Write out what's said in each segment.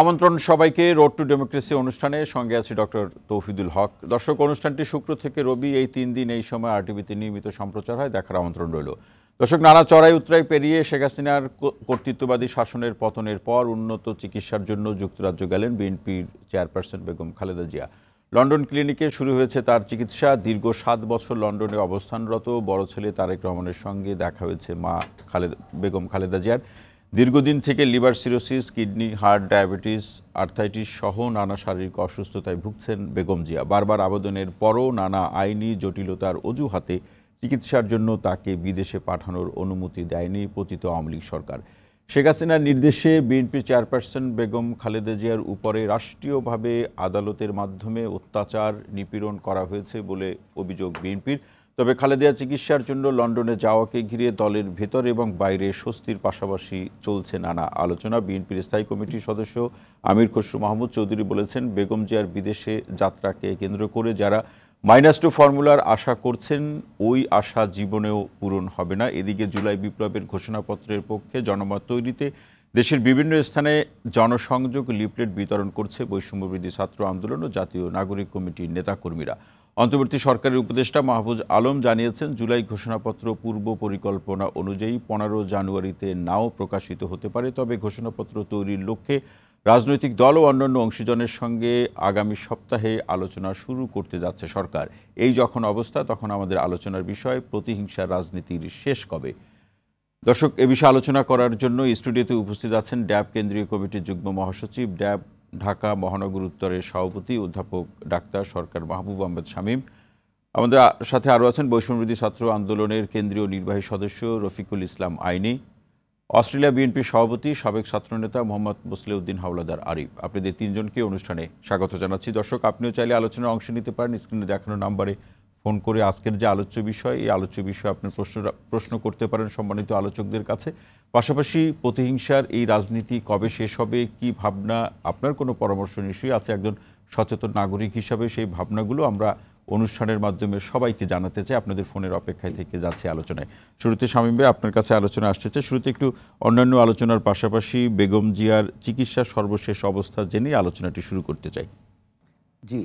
আমন্ত্রণ সবাইকে road two democracy অনুষ্ঠানে সঙ্গে আছি ডক্টর তৌহিদুল হক। দর্শক, অনুষ্ঠানটি শুক্র থেকে রবি এই 3 দিন এই সময় আরটিভিতে নিয়মিত সম্প্রচার হয়, দেখার আমন্ত্রণ রইল। দর্শক, নানা চড়াই উতরাই পেরিয়ে শেখ হাসিনার কর্তৃত্ববাদী শাসনের পতনের পর উন্নত চিকিৎসার জন্য যুক্তরাজ্য গেলেন বিএনপির চেয়ারপারসন বেগম খালেদা জিয়া। লন্ডন ক্লিনিকে শুরু হয়েছে তার চিকিৎসা। দীর্ঘ 7 বছর লন্ডনে অবস্থানরত বড় ছেলে তারেক রহমানের সঙ্গে দেখা হয়েছে মা বেগম খালেদা জিয়ার। দীর্ঘদিন থেকে liver cirrhosis, kidney, heart, diabetes, arthritis সহ নানা শারীরিক অসুস্থতায় ভুগছেন বেগম জিয়া। বারবার আবেদনের পরও নানা আইনি জটিলতার অজুহাতে চিকিৎসার জন্য তাকে বিদেশে পাঠানোর অনুমতি দেয়নি পতিত আওয়ামী লীগ সরকার। শেখ হাসিনার নির্দেশে বিএনপি চেয়ারপারসন বেগম খালেদা জিয়ার উপরে রাষ্ট্রীয়ভাবে আদালতের মাধ্যমে অত্যাচার, নিপীড়ন করা হয়েছে বলে অভিযোগ বিএনপির। তবে খালেদা চিকিৎসার জন্য লন্ডনে যাওয়াকে ঘিরে দলের ভেতর এবং বাইরে স্বস্তির পাশাপাশি চলছে নানা আলোচনা। বিএনপির স্থায়ী কমিটির সদস্য আমির খসরু মাহমুদ চৌধুরী বলেছেন, বেগম জিয়ার বিদেশে যাত্রাকে কেন্দ্র করে যারা -2 ফর্মুলার আশা করছেন, ওই আশা জীবনেও পূরণ হবে না। এদিকে জুলাই বিপ্লবের ঘোষণাপত্রের পক্ষে জনমত তৈরিতে দেশের বিভিন্ন স্থানে জনসংযোগ লিফলেট বিতরণ করছে বৈষম্যবিরোধী ছাত্র আন্দোলন ও জাতীয় নাগরিক কমিটির নেতাকর্মীরা। অন্তর্বর্তী সরকারের উপদেষ্টা মাহফুজ আলম জানিয়েছেন, জুলাই ঘোষণাপত্র পূর্ব পরিকল্পনা অনুযায়ী 15 জানুয়ারিতে নাও প্রকাশিত হতে পারে। তবে ঘোষণাপত্র তৈরির লক্ষ্যে রাজনৈতিক দল ও অন্যান্য অংশীজনের সঙ্গে আগামী সপ্তাহে আলোচনা শুরু করতে যাচ্ছে সরকার। এই যখন অবস্থা, তখন আমাদের আলোচনার বিষয় প্রতিহিংসার রাজনীতির শেষ কবে। দর্শক, এ বিষয়ে আলোচনা করার জন্য স্টুডিওতে উপস্থিত আছেন ড্যাব কেন্দ্রীয় কমিটির যুগ্ম মহাসচিব, ড্যাব ঢাকা মহানগর উত্তরের সভাপতি অধ্যাপক ডাক্তার সরকার মাহবুব আহমেদ শামীম। আমাদের সাথে আরও আছেন বৈষম্যবিরোধী ছাত্র আন্দোলনের কেন্দ্রীয় নির্বাহী সদস্য রফিকুল ইসলাম আইনি, অস্ট্রেলিয়া বিএনপির সভাপতি সাবেক ছাত্রনেতা মোহাম্মদ মুসলিউদ্দিন হাওলাদার আরিফ। আপনাদের তিনজনকে অনুষ্ঠানে স্বাগত জানাচ্ছি। দর্শক, আপনিও চাইলে আলোচনায় অংশ নিতে পারেন। স্ক্রিনে দেখানো নাম্বারে ফোন করে আজকের যে আলোচ্য বিষয়, এই আলোচ্য বিষয়ে আপনার প্রশ্ন করতে পারেন সম্মানিত আলোচকদের কাছে। পাশাপাশি প্রতিহিংসার এই রাজনীতি কবে শেষ হবে, কি ভাবনা, আপনার কোনো পরামর্শ নিশ্চয়ই আছে একজন সচেতন নাগরিক হিসাবে। সেই ভাবনাগুলো আমরা অনুষ্ঠানের মাধ্যমে সবাইকে জানাতে চাই। আপনাদের ফোনের অপেক্ষায় থেকে যাচ্ছে আলোচনায়। শুরুতে শামীম ভাই, আপনার কাছে আলোচনা আসতেছে। শুরুতে একটু অন্যান্য আলোচনার পাশাপাশি বেগম জিয়ার চিকিৎসার সর্বশেষ অবস্থা জেনে আলোচনাটি শুরু করতে চাই। জি,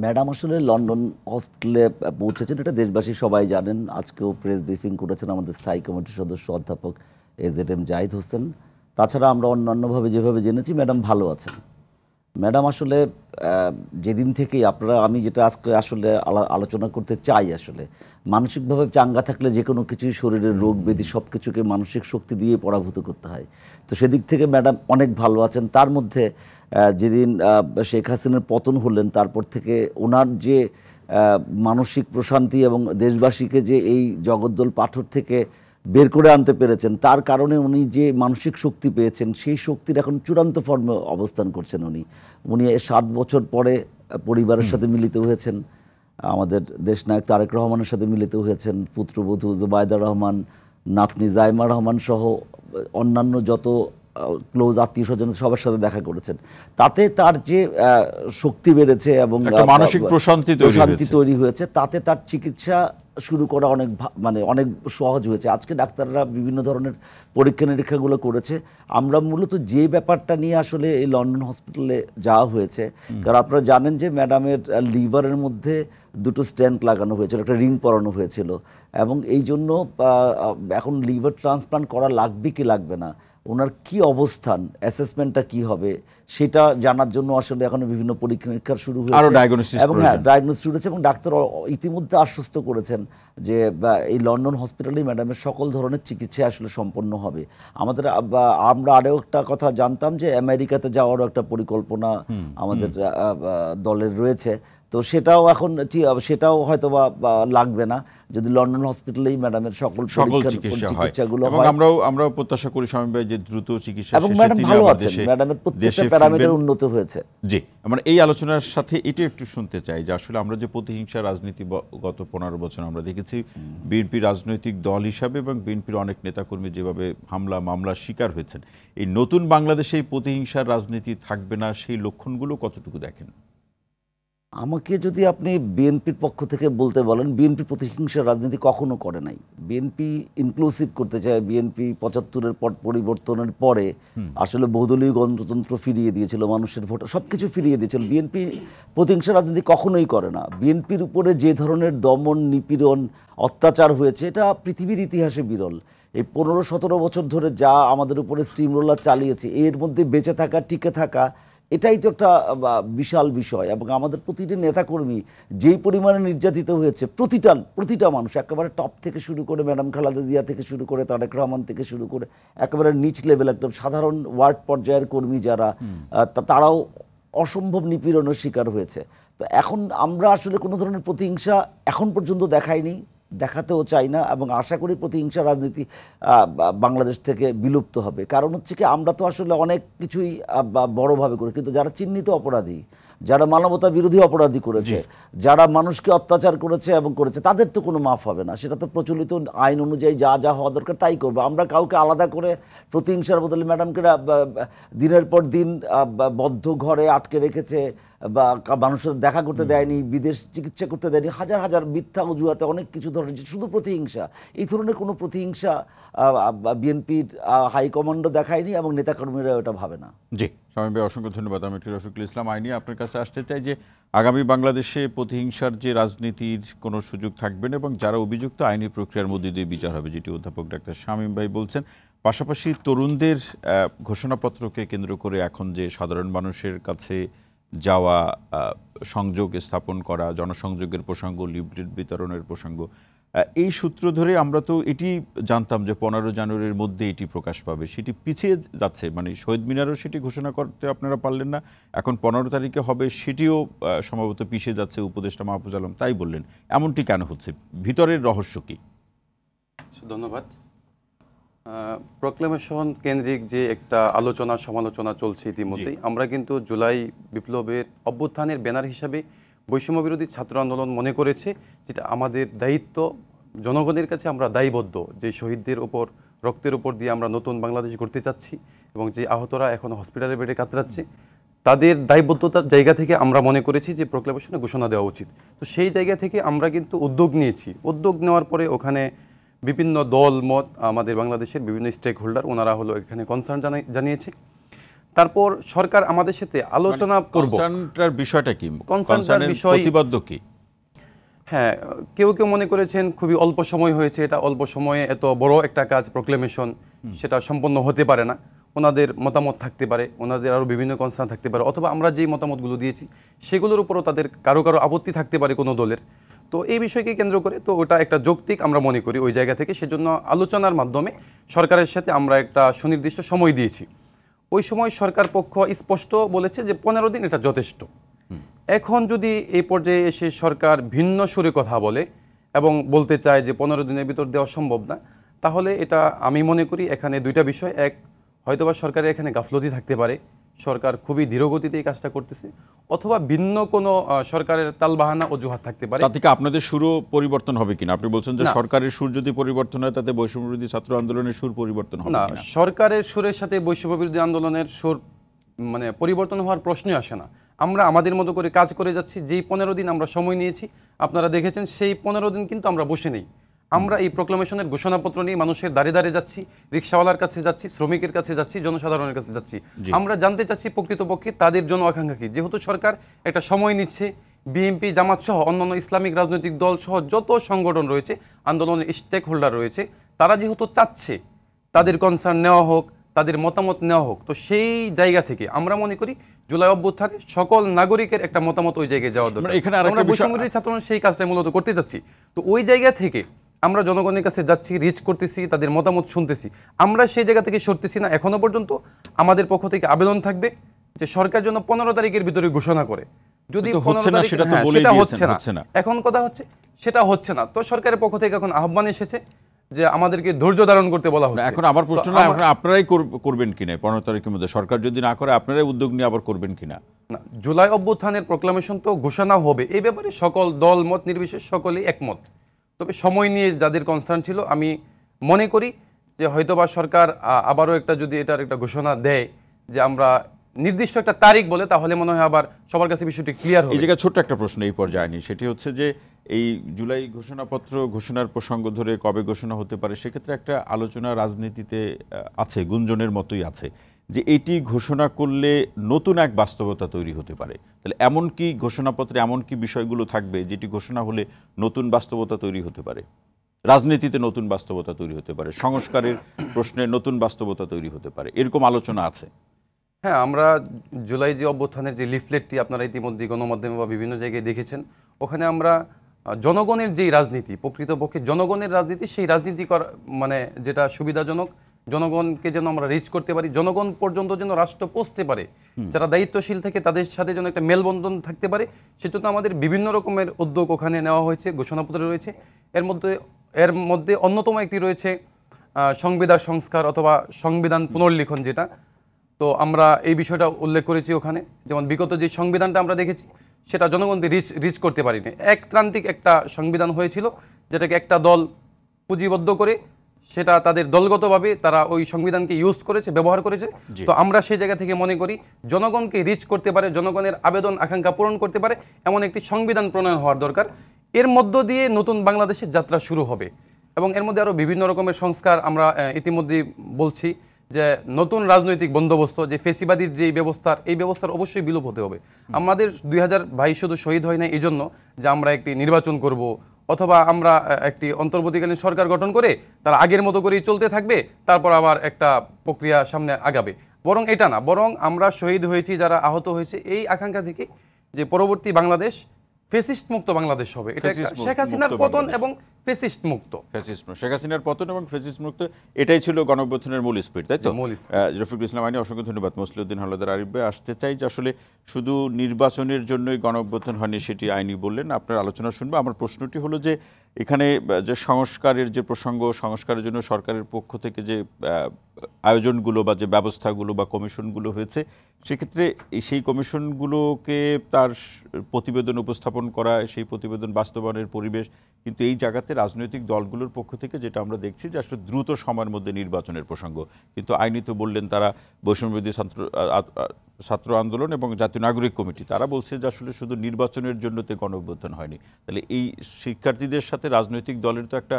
ম্যাডাম আসলে লন্ডন হসপিটালে পৌঁছেছেন, এটা দেশবাসী সবাই জানেন। আজকেও প্রেস ব্রিফিং করেছেন আমাদের স্থায়ী কমিটির সদস্য অধ্যাপক AZM জাহিদ হোসেন। তাছাড়া আমরা অন্যান্যভাবে যেভাবে জেনেছি, ম্যাডাম ভালো আছেন। ম্যাডাম আসলে যেদিন থেকেই আমি যেটা আজকে আসলে আলোচনা করতে চাই, আসলে মানসিকভাবে চাঙ্গা থাকলে যে কোনো কিছুই শরীরের রোগ ব্যাধি সব কিছুকে মানসিক শক্তি দিয়ে পরাভূত করতে হয়। তো সেদিক থেকে ম্যাডাম অনেক ভালো আছেন। তার মধ্যে যেদিন শেখ হাসিনার পতন হলেন, তারপর থেকে ওনার যে মানসিক প্রশান্তি এবং দেশবাসীকে যে এই জগদ্দল পাথর থেকে বের করে আনতে পেরেছেন, তার কারণে উনি যে মানসিক শক্তি পেয়েছেন, সেই শক্তির এখন চূড়ান্ত ফর্মে অবস্থান করছেন। উনি 7 বছর পরে পরিবারের সাথে মিলিত হয়েছেন, আমাদের দেশনায়ক তারেক রহমানের সাথে মিলিত হয়েছেন, পুত্রবধূ জুবাইদা রহমান, নাতনি জাইমা রহমান সহ অন্যান্য যত ক্লোজ আত্মীয় স্বজন সবার সাথে দেখা করেছেন। তাতে তার যে শক্তি বেড়েছে এবং মানসিক প্রশান্তি তৈরি হয়েছে, তাতে তার চিকিৎসা শুরু করা অনেক সহজ হয়েছে। আজকে ডাক্তাররা বিভিন্ন ধরনের পরীক্ষা নিরীক্ষাগুলো করেছে। আমরা মূলত যে ব্যাপারটা নিয়ে আসলে এই লন্ডন হসপিটালে যাওয়া হয়েছে, কারণ আপনারা জানেন যে ম্যাডামের লিভারের মধ্যে 2টো স্ট্যান্ট লাগানো হয়েছিল, একটা রিং পরানো হয়েছিল, এবং এই জন্য এখন লিভার ট্রান্সপ্লান্ট করা লাগবে কি লাগবে না, ওনার কি অবস্থান, অ্যাসেসমেন্টটা কি হবে, সেটা জানার জন্য আসলে এখন বিভিন্ন পরীক্ষা নিরীক্ষা শুরু হয়েছে এবং ডায়াগনোসিস শুরু হয়েছে। এবং ডাক্তার ইতিমধ্যে আশ্বস্ত করেছেন যে এই লন্ডন হসপিটালেই ম্যাডামের সকল ধরনের চিকিৎসা আসলে সম্পন্ন হবে। আমরা আরও একটা কথা জানতাম যে আমেরিকাতে যাওয়ারও একটা পরিকল্পনা আমাদের দলের রয়েছে। তো সেটাও হয়তো বা লাগবে না যদি লন্ডন হসপিটালেই ম্যাডামের সকল চিকিৎসাগুলো হয়। আমরাও প্রত্যাশা করি শামীম ভাই যে দ্রুত চিকিৎসা এবং ম্যাডাম ভালো আছেন, ম্যাডামের প্রত্যেকটা প্যারামিটার উন্নত হয়েছে। জি, আমরা এই আলোচনার সাথে এটা একটু শুনতে চাই যে আসলে আমরা যে প্রতিহিংসা রাজনীতি গত 15 বছর আমরা দেখেছি, বিএনপি রাজনৈতিক দল হিসাবে এবং বিএনপির অনেক নেতাকর্মী যেভাবে হামলা মামলার শিকার হয়েছেন, এই নতুন বাংলাদেশে এই প্রতিহিংসার রাজনীতি থাকবে না, সেই লক্ষণগুলো কতটুকু দেখেন? আমাকে যদি আপনি বিএনপির পক্ষ থেকে বলতে বলেন, বিএনপি প্রতিহিংসার রাজনীতি কখনো করে নাই। বিএনপি ইনক্লুসিভ করতে চায়। বিএনপি ৭৫-এর পর পরিবর্তনের পরে আসলে বহুদলীয় গণতন্ত্র ফিরিয়ে দিয়েছিল, মানুষের ভোট সব কিছু ফিরিয়ে দিয়েছিল। বিএনপি প্রতিহিংসা রাজনীতি কখনোই করে না। বিএনপির উপরে যে ধরনের দমন, নিপীড়ন, অত্যাচার হয়েছে এটা পৃথিবীর ইতিহাসে বিরল। এই ১৫-১৭ বছর ধরে যা আমাদের উপরে স্টিম রোলার চালিয়েছে, এর মধ্যে বেঁচে থাকা, টিকে থাকা, এটাই তো একটা বিশাল বিষয়। এবং আমাদের প্রতিটি নেতাকর্মী যেই পরিমাণে নির্যাতিত হয়েছে, প্রতিটা মানুষ, একেবারে টপ থেকে শুরু করে ম্যাডাম খালেদা জিয়া থেকে শুরু করে তারেক রহমান থেকে শুরু করে একেবারে নিচ লেভেল, একদম সাধারণ ওয়ার্ড পর্যায়ের কর্মী যারা, তারাও অসম্ভব নিপীড়নের শিকার হয়েছে। তো এখন আমরা আসলে কোনো ধরনের প্রতিহিংসা এখন পর্যন্ত দেখাইনি, দেখাতেও চাই না, এবং আশা করি প্রতিহিংসা রাজনীতি বাংলাদেশ থেকে বিলুপ্ত হবে। কারণ হচ্ছে কি, আমরা তো আসলে অনেক কিছুই বড়ভাবে করি, কিন্তু যারা চিহ্নিত অপরাধী, যারা মানবতা বিরোধী অপরাধী করেছে, যারা মানুষকে অত্যাচার করেছে এবং করেছে, তাদের তো কোনো মাফ হবে না। সেটা তো প্রচলিত আইন অনুযায়ী যা যা হওয়া দরকার তাই করবো। আমরা কাউকে আলাদা করে প্রতিহিংসার বদলে ম্যাডামকে দিনের পর দিন বদ্ধ ঘরে আটকে রেখেছে, বা মানুষের দেখা করতে দেয়নি, বিদেশ চিকিৎসা করতে দেয়নি, হাজার হাজার মিথ্যা অজুহাতে অনেক কিছু ধরনের, শুধু প্রতিহিংসা। এই ধরনের কোনো প্রতিহিংসা বিএনপির হাইকমান্ডও দেখায়নি এবং নেতাকর্মীরা ওটা ভাবে না। জি, শামীম ভাই অসংখ্য ধন্যবাদ। আমি রফিকুল ইসলাম আইনি আপনার কাছে আসতে চাই যে আগামী বাংলাদেশে প্রতিহিংসার যে রাজনীতির কোনো সুযোগ থাকবে না এবং যারা অভিযুক্ত আইনি প্রক্রিয়ার মধ্যে দিয়ে বিচার হবে, যেটি অধ্যাপক ডাক্তার শামীম ভাই বলছেন। পাশাপাশি তরুণদের ঘোষণাপত্রকে কেন্দ্র করে এখন যে সাধারণ মানুষের কাছে যাওয়া, সংযোগ স্থাপন করা, জনসংযোগের প্রসঙ্গ, লিফলেট বিতরণের প্রসঙ্গ, এই সূত্র ধরে আমরা তো এটি জানতাম যে ১৫ জানুয়ারির মধ্যে এটি প্রকাশ পাবে, সেটি পিছিয়ে যাচ্ছে। মানে শহীদ মিনারও সেটি ঘোষণা করতে আপনারা পারলেন না, এখন ১৫ তারিখে হবে সেটিও সম্ভবত পিছিয়ে যাচ্ছে। উপদেষ্টা মাহফুজ আলম তাই বললেন। এমনটি কেন হচ্ছে? ভিতরের রহস্য কি? ধন্যবাদ। প্রক্লেমেশন কেন্দ্রিক যে একটা আলোচনা সমালোচনা চলছে ইতিমধ্যেই, আমরা কিন্তু জুলাই বিপ্লবের অভ্যুত্থানের ব্যানার হিসাবে বৈষম্য বিরোধী ছাত্র আন্দোলন মনে করেছে যেটা আমাদের দায়িত্ব, জনগণের কাছে আমরা দায়বদ্ধ, যে শহীদদের ওপর রক্তের উপর দিয়ে আমরা নতুন বাংলাদেশ গড়তে চাচ্ছি এবং যে আহতরা এখন হসপিটালের বেডে কাতরাচ্ছে, তাদের দায়বদ্ধতার জায়গা থেকে আমরা মনে করেছি যে প্রক্লেমেশনে ঘোষণা দেওয়া উচিত। তো সেই জায়গা থেকে আমরা কিন্তু উদ্যোগ নিয়েছি। উদ্যোগ নেওয়ার পরে ওখানে বিভিন্ন দল মত, আমাদের বাংলাদেশের বিভিন্ন স্টেক হোল্ডার, ওনারা হলো এখানে কনসার্ন জানিয়েছে। তারপর সরকার আমাদের সাথে আলোচনা করব। কনসার্নটার বিষয়টা কি? কনসার্নের বিষয় প্রতিবদ্ধ কি? হ্যাঁ, কেউ কেউ মনে করেছেন খুবই অল্প সময় হয়েছে, এটা অল্প সময়ে এত বড় একটা কাজ প্রক্লেমেশন সেটা সম্পন্ন হতে পারে না। ওনাদের মতামত থাকতে পারে, ওনাদের আরও বিভিন্ন কনসার্ন থাকতে পারে, অথবা আমরা যেই মতামতগুলো দিয়েছি সেগুলোর উপরও তাদের কারো আপত্তি থাকতে পারে কোনো দলের। তো এই বিষয়কে কেন্দ্র করে তো ওটা একটা যৌক্তিক আমরা মনে করি ওই জায়গা থেকে। সেজন্য আলোচনার মাধ্যমে সরকারের সাথে আমরা একটা সুনির্দিষ্ট সময় দিয়েছি। ওই সময় সরকার পক্ষ স্পষ্ট বলেছে যে 15 দিন এটা যথেষ্ট। এখন যদি এই পর্যায়ে এসে সরকার ভিন্ন সুরে কথা বলে এবং বলতে চায় যে 15 দিনের ভিতর দেওয়া সম্ভব না, তাহলে এটা আমি মনে করি এখানে দুইটা বিষয়। এক, হয়তোবা সরকারের এখানে গাফলতি থাকতে পারে, সরকার খুবই ধীরগতিতে এই কাজটা করতেছে, অথবা ভিন্ন কোনো সরকারের তালবাহানা অজুহাত থাকতে পারে। তাতে কি আপনাদের সুরও পরিবর্তন হবে কিনা? আপনি বলছেন যে সরকারের সুর যদি পরিবর্তন হয় তাতে বৈষম্য বিরোধী ছাত্র আন্দোলনের সুর পরিবর্তন হবে না, কিনা? সরকারের সুরের সাথে বৈষম্য বিরোধী আন্দোলনের সুর মানে পরিবর্তন হওয়ার প্রশ্নই আসে না। আমরা আমাদের মতো করে কাজ করে যাচ্ছি। যেই 15 দিন আমরা সময় নিয়েছি আপনারা দেখেছেন, সেই 15 দিন কিন্তু আমরা বসে নেই। আমরা এই প্রক্লেমেশনের ঘোষণাপত্র নিয়ে মানুষের দাঁড়ে দাঁড়িয়ে যাচ্ছি, রিক্সাওয়ালার কাছে যাচ্ছি, শ্রমিকের কাছে যাচ্ছি, জনসাধারণের কাছে যাচ্ছি। আমরা জানতে চাচ্ছি প্রকৃতপক্ষে তাদের জন আকাঙ্ক্ষা কি। যেহেতু সরকার একটা সময় নিচ্ছে, বিএনপি, জামাত সহ অন্যান্য ইসলামিক রাজনৈতিক দল সহ যত সংগঠন রয়েছে, আন্দোলনের স্টেক হোল্ডার রয়েছে, তারা যেহেতু চাচ্ছে তাদের কনসার্ন নেওয়া হোক, তাদের মতামত নেওয়া হোক, তো সেই জায়গা থেকে আমরা মনে করি জুলাই অভ্যুত্থানে সকল নাগরিকের একটা মতামত ওই জায়গায় যাওয়া দরকার। এখানে আমরা বৈষম্য বিরোধী ছাত্র সেই কাজটা মূলত করতে যাচ্ছি। তো ওই জায়গা থেকে আমরা জনগণের কাছে যাচ্ছি, রিচ করতেছি, তাদের মতামত শুনতেছি। আমরা সেই জায়গা থেকে সরতেছি না। এখনো পর্যন্ত আমাদের পক্ষ থেকে আবেদন থাকবে যে সরকার যেন 15 তারিখের ভিতরে ঘোষণা করে। যদি সেটা হচ্ছে না, এখন কথা হচ্ছে সেটা হচ্ছে না, তো সরকারের পক্ষ থেকে এখন আহ্বান এসেছে যে আমাদেরকে ধৈর্য ধারণ করতে বলা হচ্ছে। এখন আমার প্রশ্ন না, আপনারাই করবেন কিনা 15 তারিখের মধ্যে? সরকার যদি না করে আপনারাই উদ্যোগ নিয়ে আবার করবেন কিনা? না, জুলাই অভ্যুত্থানের প্রক্লামেশন তো ঘোষণা হবে, এই ব্যাপারে সকল দল মত নির্বিশেষে সকলেই একমত। তবে সময় নিয়ে যাদের কনসার্ন ছিল, আমি মনে করি যে হয়তোবা সরকার আবারও একটা যদি এটার একটা ঘোষণা দেয় যে আমরা নির্দিষ্ট একটা তারিখ বলে তাহলে মনে হয় আবার সবার কাছে বিষয়টি ক্লিয়ার এই হবে। জায়গায় ছোট্ট একটা প্রশ্ন এই পর্যায়ে আনি, সেটি হচ্ছে যে এই জুলাই ঘোষণাপত্র ঘোষণার প্রসঙ্গ ধরে কবে ঘোষণা হতে পারে, সেক্ষেত্রে একটা আলোচনা রাজনীতিতে আছে, গুঞ্জনের মতোই আছে যে এটি ঘোষণা করলে নতুন এক বাস্তবতা তৈরি হতে পারে। তাহলে এমন কি ঘোষণাপত্রে এমন কি বিষয়গুলো থাকবে যেটি ঘোষণা হলে নতুন বাস্তবতা তৈরি হতে পারে, রাজনীতিতে নতুন বাস্তবতা তৈরি হতে পারে, সংস্কারের প্রশ্নে নতুন বাস্তবতা তৈরি হতে পারে, এরকম আলোচনা আছে? হ্যাঁ, আমরা জুলাই যে অভ্যুত্থানের যে লিফলেটটি আপনারা ইতিমধ্যে গণমাধ্যমে বা বিভিন্ন জায়গায় দেখেছেন, ওখানে আমরা জনগণের যেই রাজনীতি, প্রকৃতপক্ষে জনগণের রাজনীতি, সেই রাজনীতি করা মানে যেটা সুবিধাজনক, জনগণকে যেন আমরা রিচ করতে পারি, জনগণ পর্যন্ত যেন রাষ্ট্র পৌঁছতে পারে, যারা দায়িত্বশীল থেকে তাদের সাথে যেন একটা মেলবন্ধন থাকতে পারে, সেজন্য আমাদের বিভিন্ন রকমের উদ্যোগ ওখানে নেওয়া হয়েছে, ঘোষণাপত্রে রয়েছে। এর মধ্যে অন্যতম একটি রয়েছে সংবিধান সংস্কার অথবা সংবিধান পুনর্লিখন, যেটা তো আমরা এই বিষয়টা উল্লেখ করেছি ওখানে। যেমন বিগত যে সংবিধানটা আমরা দেখেছি সেটা জনগণকে রিচ করতে পারিনি, একতান্ত্রিক একটা সংবিধান হয়েছিল যেটাকে একটা দল পুঁজিবদ্ধ করে সেটা তাদের দলগতভাবে তারা ওই সংবিধানকে ইউজ করেছে, ব্যবহার করেছে। তো আমরা সেই জায়গা থেকে মনে করি জনগণকে রিচ করতে পারে, জনগণের আবেদন আকাঙ্ক্ষা পূরণ করতে পারে এমন একটি সংবিধান প্রণয়ন হওয়ার দরকার। এর মধ্য দিয়ে নতুন বাংলাদেশের যাত্রা শুরু হবে এবং এর মধ্যে আরও বিভিন্ন রকমের সংস্কার আমরা ইতিমধ্যে বলছি যে নতুন রাজনৈতিক বন্দোবস্ত, যে ফেসিবাদীর যে এই ব্যবস্থার অবশ্যই বিলোপ হতে হবে। আমাদের 2022 শুধু শহীদ হয় না এই জন্য যে আমরা একটি নির্বাচন করব অথবা আমরা একটি অন্তর্বর্তীকালীন সরকার গঠন করে তারা আগের মতো করেই চলতে থাকবে, তারপর আবার একটা প্রক্রিয়া সামনে আগাবে, বরং এটা না, বরং আমরা শহীদ হয়েছি, যারা আহত হয়েছে, এই আকাঙ্ক্ষা থেকে যে পরবর্তী বাংলাদেশ ফেসিস্ট মুক্ত বাংলাদেশ হবে। এটা শেখ হাসিনার পতন এবং ফেসিস্ট মুক্ত, শেখ হাসিনার পতন এবং ফেসিস্ট মুক্ত, এটাই ছিল গণঅভ্যুত্থানের মূল স্পিরিট, তাই তো? রফিকুল ইসলাম আইনি, অসংখ্য ধন্যবাদ। মসলিউদ্দিন হাওলাদার আরিফ ভাই, আসতে চাই যে আসলে শুধু নির্বাচনের জন্যই গণঅভ্যুত্থান হয়নি সেটি আইনি বললেন, আপনার আলোচনা শুনবো। আমার প্রশ্নটি হলো যে এখানে যে সংস্কারের যে প্রসঙ্গ, সংস্কারের জন্য সরকারের পক্ষ থেকে যে আয়োজনগুলো বা যে ব্যবস্থাগুলো বা কমিশনগুলো হয়েছে, সেক্ষেত্রে সেই কমিশনগুলোকে তার প্রতিবেদন উপস্থাপন করা, সেই প্রতিবেদন বাস্তবায়নের পরিবেশ, কিন্তু এই জায়গাতে রাজনৈতিক দলগুলোর পক্ষ থেকে যেটা আমরা দেখছি যে আসলে দ্রুত সময়ের মধ্যে নির্বাচনের প্রসঙ্গ, কিন্তু আইনি তো বললেন তারা বৈষম্যবিরোধী ছাত্র আন্দোলন এবং জাতীয় নাগরিক কমিটি, তারা বলছে যে আসলে শুধু নির্বাচনের জন্য তো গণঅভ্যুত্থান হয়নি। তাহলে এই শিক্ষার্থীদের সাথে রাজনৈতিক দলের তো একটা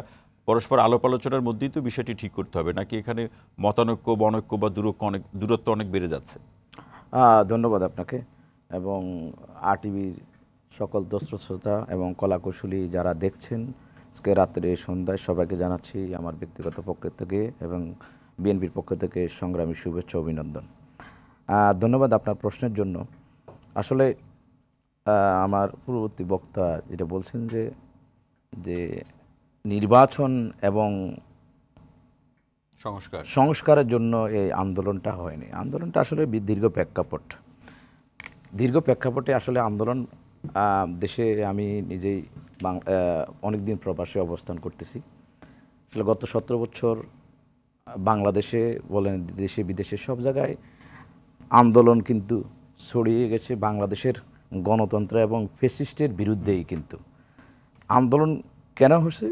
পরস্পর আলাপ আলোচনার মধ্যেই তো বিষয়টি ঠিক করতে হবে, নাকি এখানে মতানৈক্য বনৈক্য বা দূরত্ব অনেক বেড়ে যাচ্ছে? ধন্যবাদ আপনাকে এবং আরটিভির সকল দর্শক শ্রোতা এবং কলাকুশলী যারা দেখছেন আজকে রাত্রে সন্ধ্যায়, সবাইকে জানাচ্ছি আমার ব্যক্তিগত পক্ষ থেকে এবং বিএনপির পক্ষ থেকে সংগ্রামী শুভেচ্ছা অভিনন্দন। ধন্যবাদ আপনার প্রশ্নের জন্য। আসলে আমার পূর্ববর্তী বক্তা যেটা বলছেন যে নির্বাচন এবং সংস্কারের জন্য এই আন্দোলনটা হয়নি। আন্দোলনটা আসলে দীর্ঘ প্রেক্ষাপটে আসলে আন্দোলন দেশে, আমি নিজেই অনেকদিন প্রবাসে অবস্থান করতেছি। আসলে গত 17 বছর বাংলাদেশে বলেন, দেশে বিদেশে সব জায়গায় আন্দোলন কিন্তু ছড়িয়ে গেছে বাংলাদেশের গণতন্ত্র এবং ফ্যাসিস্টের বিরুদ্ধেই। কিন্তু আন্দোলন কেন হয়েছে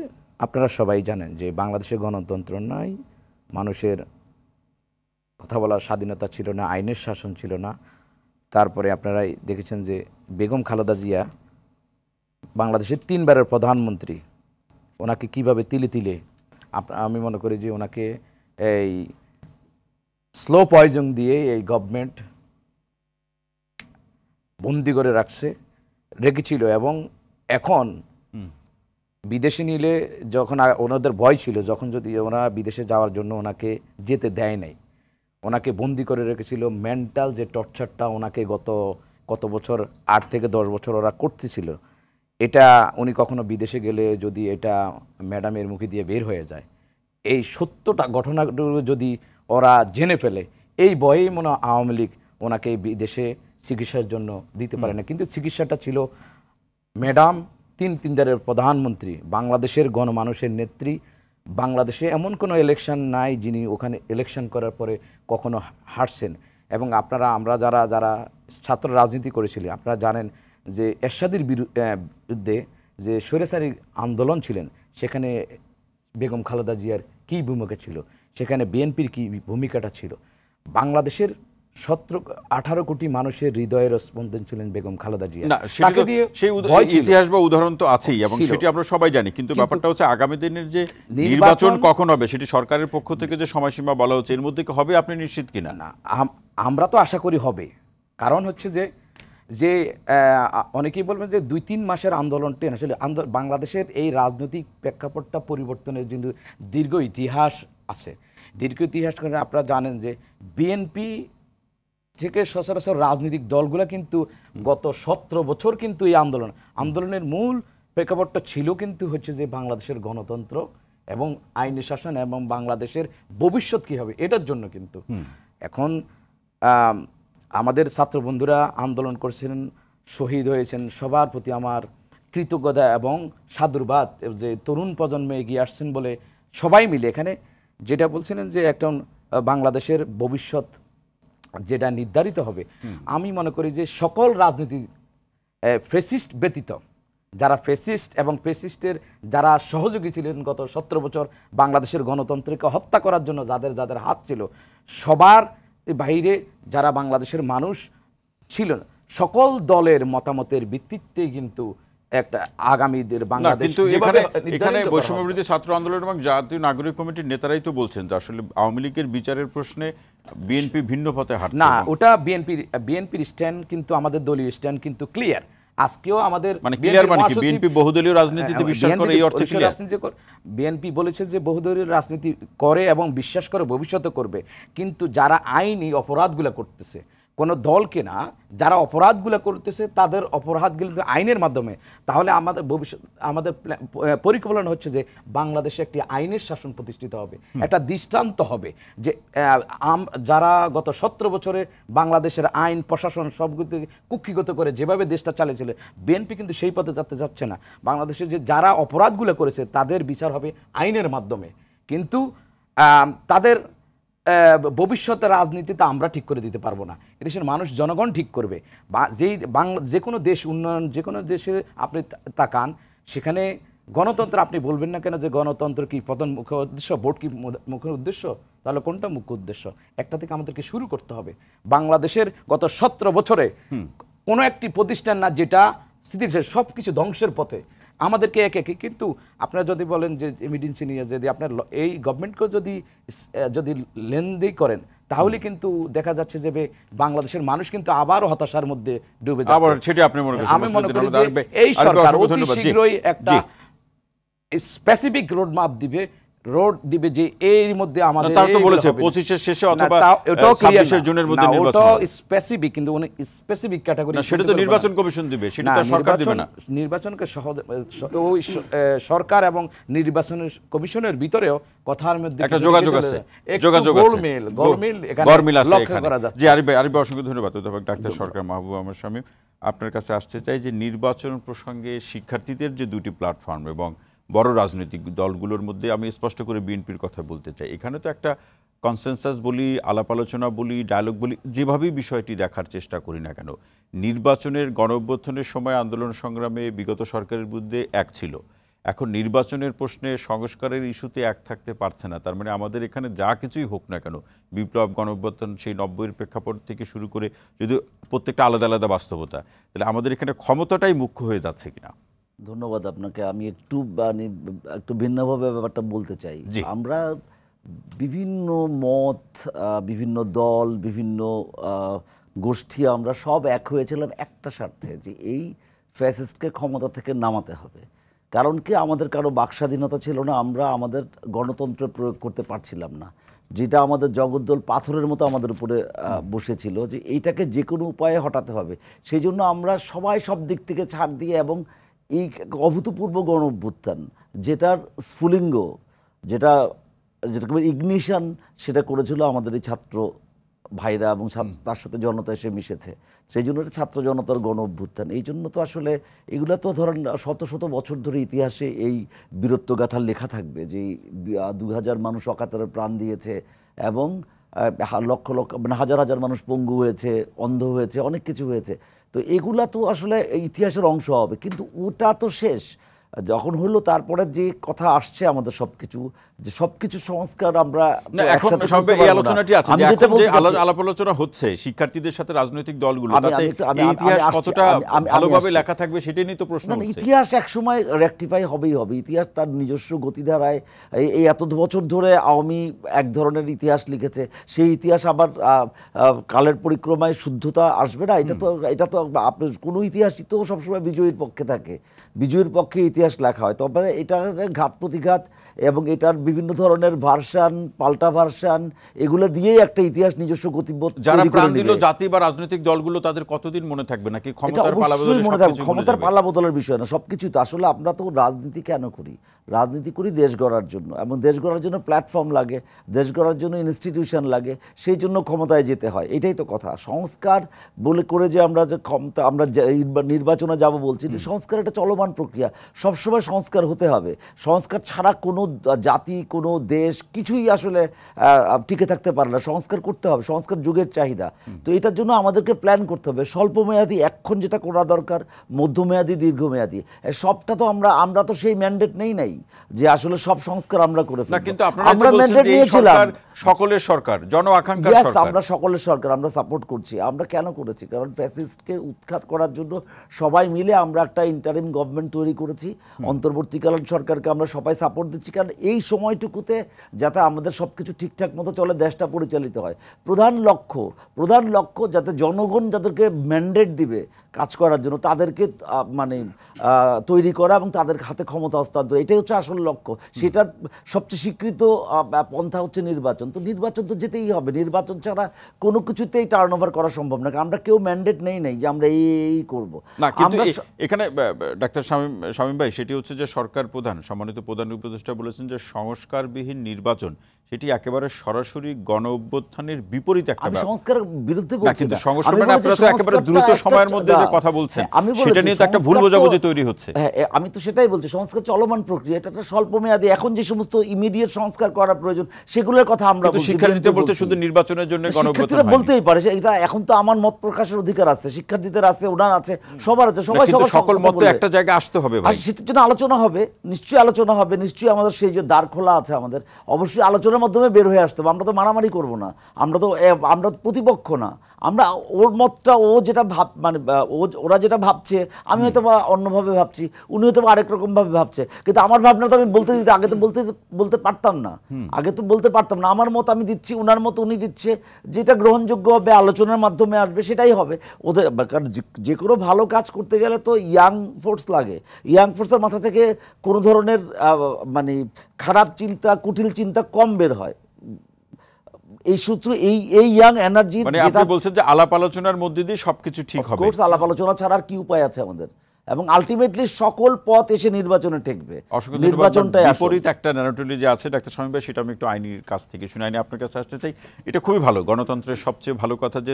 আপনারা সবাই জানেন, যে বাংলাদেশে গণতন্ত্র নাই, মানুষের কথা বলার স্বাধীনতা ছিল না, আইনের শাসন ছিল না। তারপরে আপনারাই দেখেছেন যে বেগম খালেদা জিয়া বাংলাদেশের 3 বারের প্রধানমন্ত্রী, ওনাকে কিভাবে তিলে তিলে, আমি মনে করি যে ওনাকে এই স্লো পয়জন দিয়ে এই গভর্নমেন্ট বন্দি করে রেখেছিল। এবং এখন বিদেশে নিলে যখন ওনাদের ভয় ছিল, যখন যদি ওনারা বিদেশে যাওয়ার জন্য ওনাকে যেতে দেয় নাই, ওনাকে বন্দি করে রেখেছিল। মেন্টাল যে টর্চারটা ওনাকে কত বছর, 8 থেকে 10 বছর ওরা করতেছিল, এটা উনি কখনো বিদেশে গেলে যদি এটা ম্যাডামের মুখে দিয়ে বের হয়ে যায়, এই সত্যটা ঘটনাগুলো যদি ওরা জেনে ফেলে, এই ভয়েই মনে হয় আওয়ামী লীগ ওনাকে বিদেশে চিকিৎসার জন্য দিতে পারে না। কিন্তু চিকিৎসাটা ছিল ম্যাডাম 3 বারের প্রধানমন্ত্রী, বাংলাদেশের গণমানুষের নেত্রী। বাংলাদেশে এমন কোনো ইলেকশন নাই যিনি ওখানে ইলেকশন করার পরে কখনো হারছেন। এবং আমরা যারা ছাত্র রাজনীতি করেছিলি, আপনারা জানেন যে এরশাদের বিরুদ্ধে যে স্বৈরাচারী আন্দোলন ছিলেন, সেখানে বেগম খালেদা জিয়ার কী ভূমিকা ছিল, সেখানে বিএনপির কী ভূমিকাটা ছিল। বাংলাদেশের 18 কোটি মানুষের হৃদয়ের স্পন্দন ছিলেন বেগম খালেদা জিয়া। না, সেটা তাকে তো দিয়ে সেই ভয় ছিল। ইতিহাস বা উদাহরণ তো আছেই এবং ছিল। সেটি আমরা সবাই জানি, কিন্তু ব্যাপারটা হচ্ছে আগামী দিনের যে নির্বাচন নির্বাচন কখন হবে সেটি সরকারের পক্ষ থেকে যে সময়সীমা বলা হচ্ছে এর মধ্যে কি হবে আপনি নিশ্চিত কিনা? না, আমরা তো আশা করি হবে। কারণ হচ্ছে যে অনেকেই বলবেন যে 2-3 মাসের আন্দোলনটি আসলে বাংলাদেশের এই রাজনৈতিক প্রেক্ষাপটটা পরিবর্তনের জন্য দীর্ঘ ইতিহাস আছে। দীর্ঘ ইতিহাস করে আপনারা জানেন যে বিএনপি থেকে সচরাচর রাজনৈতিক দলগুলো কিন্তু গত 17 বছর কিন্তু এই আন্দোলনের মূল প্রেক্ষাপটটা ছিল কিন্তু হচ্ছে যে বাংলাদেশের গণতন্ত্র এবং আইনি শাসন এবং বাংলাদেশের ভবিষ্যৎ কী হবে এটার জন্য কিন্তু। এখন আমাদের ছাত্র বন্ধুরা আন্দোলন করেছিলেন, শহীদ হয়েছেন, সবার প্রতি আমার কৃতজ্ঞতা এবং সাধুবাদ যে তরুণ প্রজন্মে এগিয়ে আসছেন বলে সবাই মিলে এখানে যেটা বলছিলেন যে একটা বাংলাদেশের ভবিষ্যৎ যেটা নির্ধারিত হবে। আমি মনে করি যে সকল রাজনীতি ফ্যাসিস্ট ব্যতীত যারা ফ্যাসিস্ট এবং ফ্যাসিস্টের যারা সহযোগী ছিলেন গত 17 বছর বাংলাদেশের গণতন্ত্রকে হত্যা করার জন্য যাদের হাত ছিল, সবার বাইরে যারা বাংলাদেশের মানুষ ছিল, সকল দলের মতামতের ভিত্তিতে কিন্তু একটা আগামীদের বাংলাদেশ কিন্তু এখানে বৈষম্যবিরোধী ছাত্র আন্দোলন এবং জাতীয় নাগরিক কমিটির নেতারাই তো বলছেন যে আসলে আওয়ামী লীগের বিচারের প্রশ্নে বিএনপি ভিন্ন পথে হাঁটছে। না, ওটা বিএনপির স্ট্যান্ড কিন্তু আমাদের দলীয় স্ট্যান্ড কিন্তু ক্লিয়ার। আজকেও আমাদের মানে ক্লিয়ার মানে কি বিএনপি বহুদলীয় রাজনীতিতে বিশ্বাস করে এই অর্থে ক্লিয়ার। বিএনপি বলেছে যে বহুদলীয় রাজনীতি করে এবং বিশ্বাস করে ভবিষ্যতে করবে, কিন্তু যারা আইনি অপরাধগুলো করতেছে কোনো দলকে না, যারা অপরাধগুলো করতেছে তাদের অপরাধগুলো আইনের মাধ্যমে, তাহলে আমাদের পরিকল্পনা হচ্ছে যে বাংলাদেশে একটি আইনের শাসন প্রতিষ্ঠিত হবে, একটা দৃষ্টান্ত হবে যে যারা গত 17 বছরে বাংলাদেশের আইন প্রশাসন সবগুলো কুক্ষিগত করে যেভাবে দেশটা চালিয়েছিল, বিএনপি কিন্তু সেই পথে যাচ্ছে না। বাংলাদেশে যে যারা অপরাধগুলো করেছে তাদের বিচার হবে আইনের মাধ্যমে, কিন্তু তাদের ভবিষ্যতের রাজনীতিতে আমরা ঠিক করে দিতে পারবো না। এদেশের মানুষ জনগণ ঠিক করবে। বা যে কোনো দেশ উন্নয়ন, যে কোনো দেশে আপনি তাকান, সেখানে গণতন্ত্র আপনি বলবেন না কেন যে গণতন্ত্র কি প্রধান মুখ্য উদ্দেশ্য, ভোট কি মুখ্য উদ্দেশ্য? তাহলে কোনটা মুখ্য উদ্দেশ্য? একটা থেকে আমাদেরকে শুরু করতে হবে। বাংলাদেশের গত 17 বছরে কোনো একটি প্রতিষ্ঠান না যেটা স্থিতিশীল, সব কিছু ধ্বংসের পথে আমাদেরকে একে কিন্তু আপনারা যদি বলেন যে এভিডেন্স নিয়ে যদি আপনার এই গভর্নমেন্টকে যদি লেনদেন করেন, তাহলে কিন্তু দেখা যাচ্ছে যে বাংলাদেশের মানুষ কিন্তু আবারও হতাশার মধ্যে ডুবে যাবে। আবার সেটা আপনি মনে করেন? আমি মনে করি যে এই সরকার অতি শীঘ্রই একটা স্পেসিফিক রোড ম্যাপ দিবে যে এর মধ্যে আমাদের তারা তো বলেছে 25 এর শেষে অথবা 26 জুনের মধ্যে নির্বাচন হবে। স্পেসিফিক কিন্তু স্পেসিফিক ক্যাটাগরি না, সেটা তো নির্বাচন কমিশন দিবে, সেটা তো সরকার দিবে না। নির্বাচনকে ওই সরকার এবং নির্বাচন কমিশনের ভিতরেও কথার মধ্যে একটা যোগাযোগ আছে, গরমিল আছে লক্ষ্য করা যাচ্ছে। জি, আরিফ অসংখ্য ধন্যবাদ। অধ্যাপক ডাক্তার সরকার মাহবুব আহমদ শামীম, আপনার কাছে আসতে চাই যে নির্বাচন প্রসঙ্গে শিক্ষার্থীদের যে দুটি প্ল্যাটফর্ম এবং বড় রাজনৈতিক দলগুলোর মধ্যে আমি স্পষ্ট করে বিএনপির কথা বলতে চাই। এখানে তো একটা কনসেনসাস বলি, আলাপ আলোচনা বলি, ডায়ালগ বলি, যেভাবেই বিষয়টি দেখার চেষ্টা করি না কেন, নির্বাচনের গণঅভ্যুত্থানের সময় আন্দোলন সংগ্রামে বিগত সরকারের বিরুদ্ধে এক ছিল, এখন নির্বাচনের প্রশ্নে সংস্কারের ইস্যুতে এক থাকতে পারছে না। তার মানে আমাদের এখানে যা কিছুই হোক না কেন, বিপ্লব, গণঅভ্যুত্থান, সেই 90-এর প্রেক্ষাপট থেকে শুরু করে যদি প্রত্যেকটা আলাদা আলাদা বাস্তবতা, তাহলে আমাদের এখানে ক্ষমতাটাই মুখ্য হয়ে যাচ্ছে কিনা? ধন্যবাদ আপনাকে। আমি একটু ভিন্নভাবে ব্যাপারটা বলতে চাই। আমরা বিভিন্ন মত, বিভিন্ন দল, বিভিন্ন গোষ্ঠী, আমরা সব এক হয়েছিলাম একটা স্বার্থে, যে এই ফ্যাসিস্টকে ক্ষমতা থেকে নামাতে হবে। কারণ কি, আমাদের কারো বাকস্বাধীনতা ছিল না, আমরা আমাদের গণতন্ত্র প্রয়োগ করতে পারছিলাম না, যেটা আমাদের জগদ্দল পাথরের মতো আমাদের উপরে বসেছিল, যে এইটাকে যে কোনো উপায়ে হটাতে হবে। সেই জন্য আমরা সবাই সব দিক থেকে ছাড় দিয়ে, এবং এই অভূতপূর্ব গণ অভ্যুত্থান যেটার স্ফুলিঙ্গ, যেটা ইগনিশন, সেটা করেছিল আমাদের এই ছাত্র ভাইরা, এবং তার সাথে জনতা এসে মিশেছে। সেই জন্য এটা ছাত্র জনতার গণ অভ্যুত্থান। এই জন্য তো আসলে এগুলো তো ধরেন শত শত বছর ধরে ইতিহাসে এই বীরত্বগাথা লেখা থাকবে, যে 2000 মানুষ অকাতরে প্রাণ দিয়েছে, এবং লক্ষ লক্ষ মানে হাজার হাজার মানুষ পঙ্গু হয়েছে, অন্ধ হয়েছে, অনেক কিছু হয়েছে। তো এগুলা তো আসলে ইতিহাসের অংশ হবে, কিন্তু ওটা তো শেষ। যখন হলো তারপরে যে কথা আসছে আমাদের সবকিছু, যে সবকিছু সংস্কার আমরা তো না, এখন একসাথে সবে করতে এই পারবো না। আলোচনাটি আছে আমি যে যেটা এখন যে বলতে চাচ্ছি- আলাপ আলোচনা হচ্ছে শিক্ষার্থীদের সাথে রাজনৈতিক দলগুলো, আমি- তাতে আমি একটু- আমি- এই আমি ইতিহাস আসছি, কতটা আমি ভালোভাবে আসছি। লেখা থাকবে সেটাই নিয়ে তো প্রশ্ন না, উঠছে। ইতিহাস একসময় রেকটিফাই হবেই হবে। ইতিহাস তার নিজস্ব গতিধারায় এই এত বছর ধরে আওয়ামী এক ধরনের ইতিহাস লিখেছে, সেই ইতিহাস আবার কালের পরিক্রমায় শুদ্ধতা আসবে না। এটা তো আপনার কোনো ইতিহাসই তো সবসময় বিজয়ীর পক্ষে থাকে, বিজয়ীর পক্ষে ইতিহাস লেখা হয়। তবে এটার ঘাত প্রতিঘাত এবং এটার বিভিন্ন ধরনের ভার্সান, পাল্টা ভার্সান, এগুলো দিয়েই একটা ইতিহাস নিজস্ব গতিবোধ যারা তৈরি করে প্রাণ দিল নেবে। জাতি বা রাজনৈতিক দলগুলো, তাদের কতদিন মনে থাকবে, নাকি এটা ক্ষমতার অবশ্যই পালাবদলে মনে থাকবে। সবকিছু ভুলে ক্ষমতার যাবে? পালা বদলের বিষয় না, সবকিছু তো আসলে আমরা তো রাজনীতি কেন করি? রাজনীতি করি দেশ গড়ার জন্য, এবং দেশ গড়ার জন্য প্ল্যাটফর্ম লাগে, দেশ গড়ার জন্য ইনস্টিটিউশন লাগে, সেই জন্য ক্ষমতায় যেতে হয়। এটাই তো কথা। সংস্কার বলে করে যে আমরা যে ক্ষমতা, আমরা নির্বাচনে যাব বলছি, সংস্কার একটা চলমান প্রক্রিয়া, সবসময় সংস্কার হতে হবে। সংস্কার ছাড়া কোনো জাতি, কোনো দেশ কিছুই আসলে টিকে থাকতে পারে না। সংস্কার করতে হবে, সংস্কার যুগের চাহিদা। তো এটার জন্য আমাদেরকে প্ল্যান করতে হবে, স্বল্পমেয়াদী এখন যেটা করা দরকার, মধ্যমেয়াদী, দীর্ঘমেয়াদী। সবটা তো আমরা তো সেই ম্যান্ডেট নাই যে আসলে সব সংস্কার আমরা করে না, ফেলবো। কিন্তু আপনারা তো আমরা বলছেন ম্যান্ডেট যে এই নিয়েছিলাম। সরকার সকলের সরকার, জন আকাঙ্ক্ষার Yes, সরকার। আমরা সকলের সরকার, আমরা সাপোর্ট করছি। আমরা কেন করেছি? কারণ ফ্যাসিস্টকে উৎখাত করার জন্য সবাই মিলে আমরা একটা ইন্টারিম গভর্নমেন্ট তৈরি করেছি। অন্তর্বর্তীকালীন সরকারকে আমরা সবাই সাপোর্ট দিচ্ছি, কারণ এই সময়টুকুতে যাতে আমাদের সব কিছু ঠিকঠাক মতো চলে, দেশটা পরিচালিত হয়। প্রধান লক্ষ্য যাতে জনগণ যাদেরকে ম্যান্ডেট দিবে কাজ করার জন্য, তাদেরকে তৈরি করা এবং তাদের হাতে ক্ষমতা হস্তান্তর, এটাই হচ্ছে আসল লক্ষ্য। সেটার সবচেয়ে স্বীকৃত পন্থা হচ্ছে নির্বাচন। তো নির্বাচন তো যেতেই হবে, নির্বাচন ছাড়া কোনো কিছুতেই টার্ন ওভার করা সম্ভব না। আমরা কেউ ম্যান্ডেট নেই যে আমরা এই করবো। না, কিন্তু আমরা এখানে ডাক্তার শামীম ভাই, সেটি হচ্ছে যে সরকার প্রধান, সম্মানিত প্রধান উপদেষ্টা বলেছেন যে সংস্কারবিহীন নির্বাচন সেটি একেবারে সরাসরি গণ অভ্যুত্থানের বিপরীত একটা আমি ব্যাপার। সংস্কারের বিরুদ্ধে না, বলছি কিন্তু না। সংস্কার আমি মানে বলেছি আপনারা তো একেবারে দ্রুত সংস্কারটা সময়ের একটা- মধ্যে যে না, কথা বলছেন, আমি বলেছি সেটা নিয়ে তো একটা ভুল সংস্কার বোঝাবুঝি তৈরি হচ্ছে। আমি তো সেটাই বলছি, সংস্কার চলমান প্রক্রিয়া, এটা একটা স্বল্পমেয়াদী। এখন যে সমস্ত ইমিডিয়েট সংস্কার করা প্রয়োজন সেগুলোর কথা আমরা কিন্তু বলছি। শিক্ষার্থীরা BNP বলতে বলছি। শুধু নির্বাচনের জন্য গণ অভ্যুত্থান শিক্ষার্থীরা হয়নি। বলতেই পারে, এটা এখন তো আমার মত প্রকাশের অধিকার আছে, শিক্ষার্থীদের আছে, ওনার আছে, সবার আছে, সবাই কিন্তু সবার সকল কথা মত বলবে। একটা জায়গায় আসতে হবে আর ভাই। সেটার জন্য আলোচনা হবে, নিশ্চয়ই আলোচনা হবে, নিশ্চয়ই আমাদের সেই যে দ্বার খোলা আছে, আমাদের অবশ্যই আলোচনার মাধ্যমে বের হয়ে আসতে হবে। আমরা তো মারামারি করব না, আমরা প্রতিপক্ষ না। আমরা ওর মতটা, ও যেটা ওরা যেটা ভাবছে, আমি হয়তো বা অন্যভাবে ভাবছি, উনি হয়তো বা আরেক রকম ভাবে ভাবছে, কিন্তু আমার ভাবনা তো আমি বলতে দিতে আগে তো বলতে পারতাম না। আমার মত আমি দিচ্ছি, উনার মত উনি দিচ্ছে, যেটা গ্রহণযোগ্য হবে, আলোচনার মাধ্যমে আসবে, সেটাই হবে ওদের। কারণ যে কোনো ভালো কাজ করতে গেলে তো ইয়াং ফোর্স লাগে। ইয়াং ফোর্সের মাথা থেকে কোনো ধরনের খারাপ চিন্তা, কুটিল চিন্তা কম বের হয়। এই সূত্র, এই ইয়াং এনার্জি, মানে আপনি বলছেন যে আলাপ আলোচনার মধ্যে দিয়ে সবকিছু ঠিক হবে। আলাপ আলোচনা ছাড়া আর কি উপায় আছে আমাদের? এবং আলটিমেটলি সকল পথ এসে নির্বাচনে ঠেকবে। অসংখ্য ধন্যবাদ। নির্বাচনটাই আসল। বিপরীত একটা ন্যারেটিভ যে আছে ডাক্তার শামীম ভাই, সেটা আমি একটু আইনির কাছ থেকে শুনে, আইনি আপনার কাছে আসতে চাই। এটা খুবই ভালো, গণতন্ত্রের সবচেয়ে ভালো কথা যে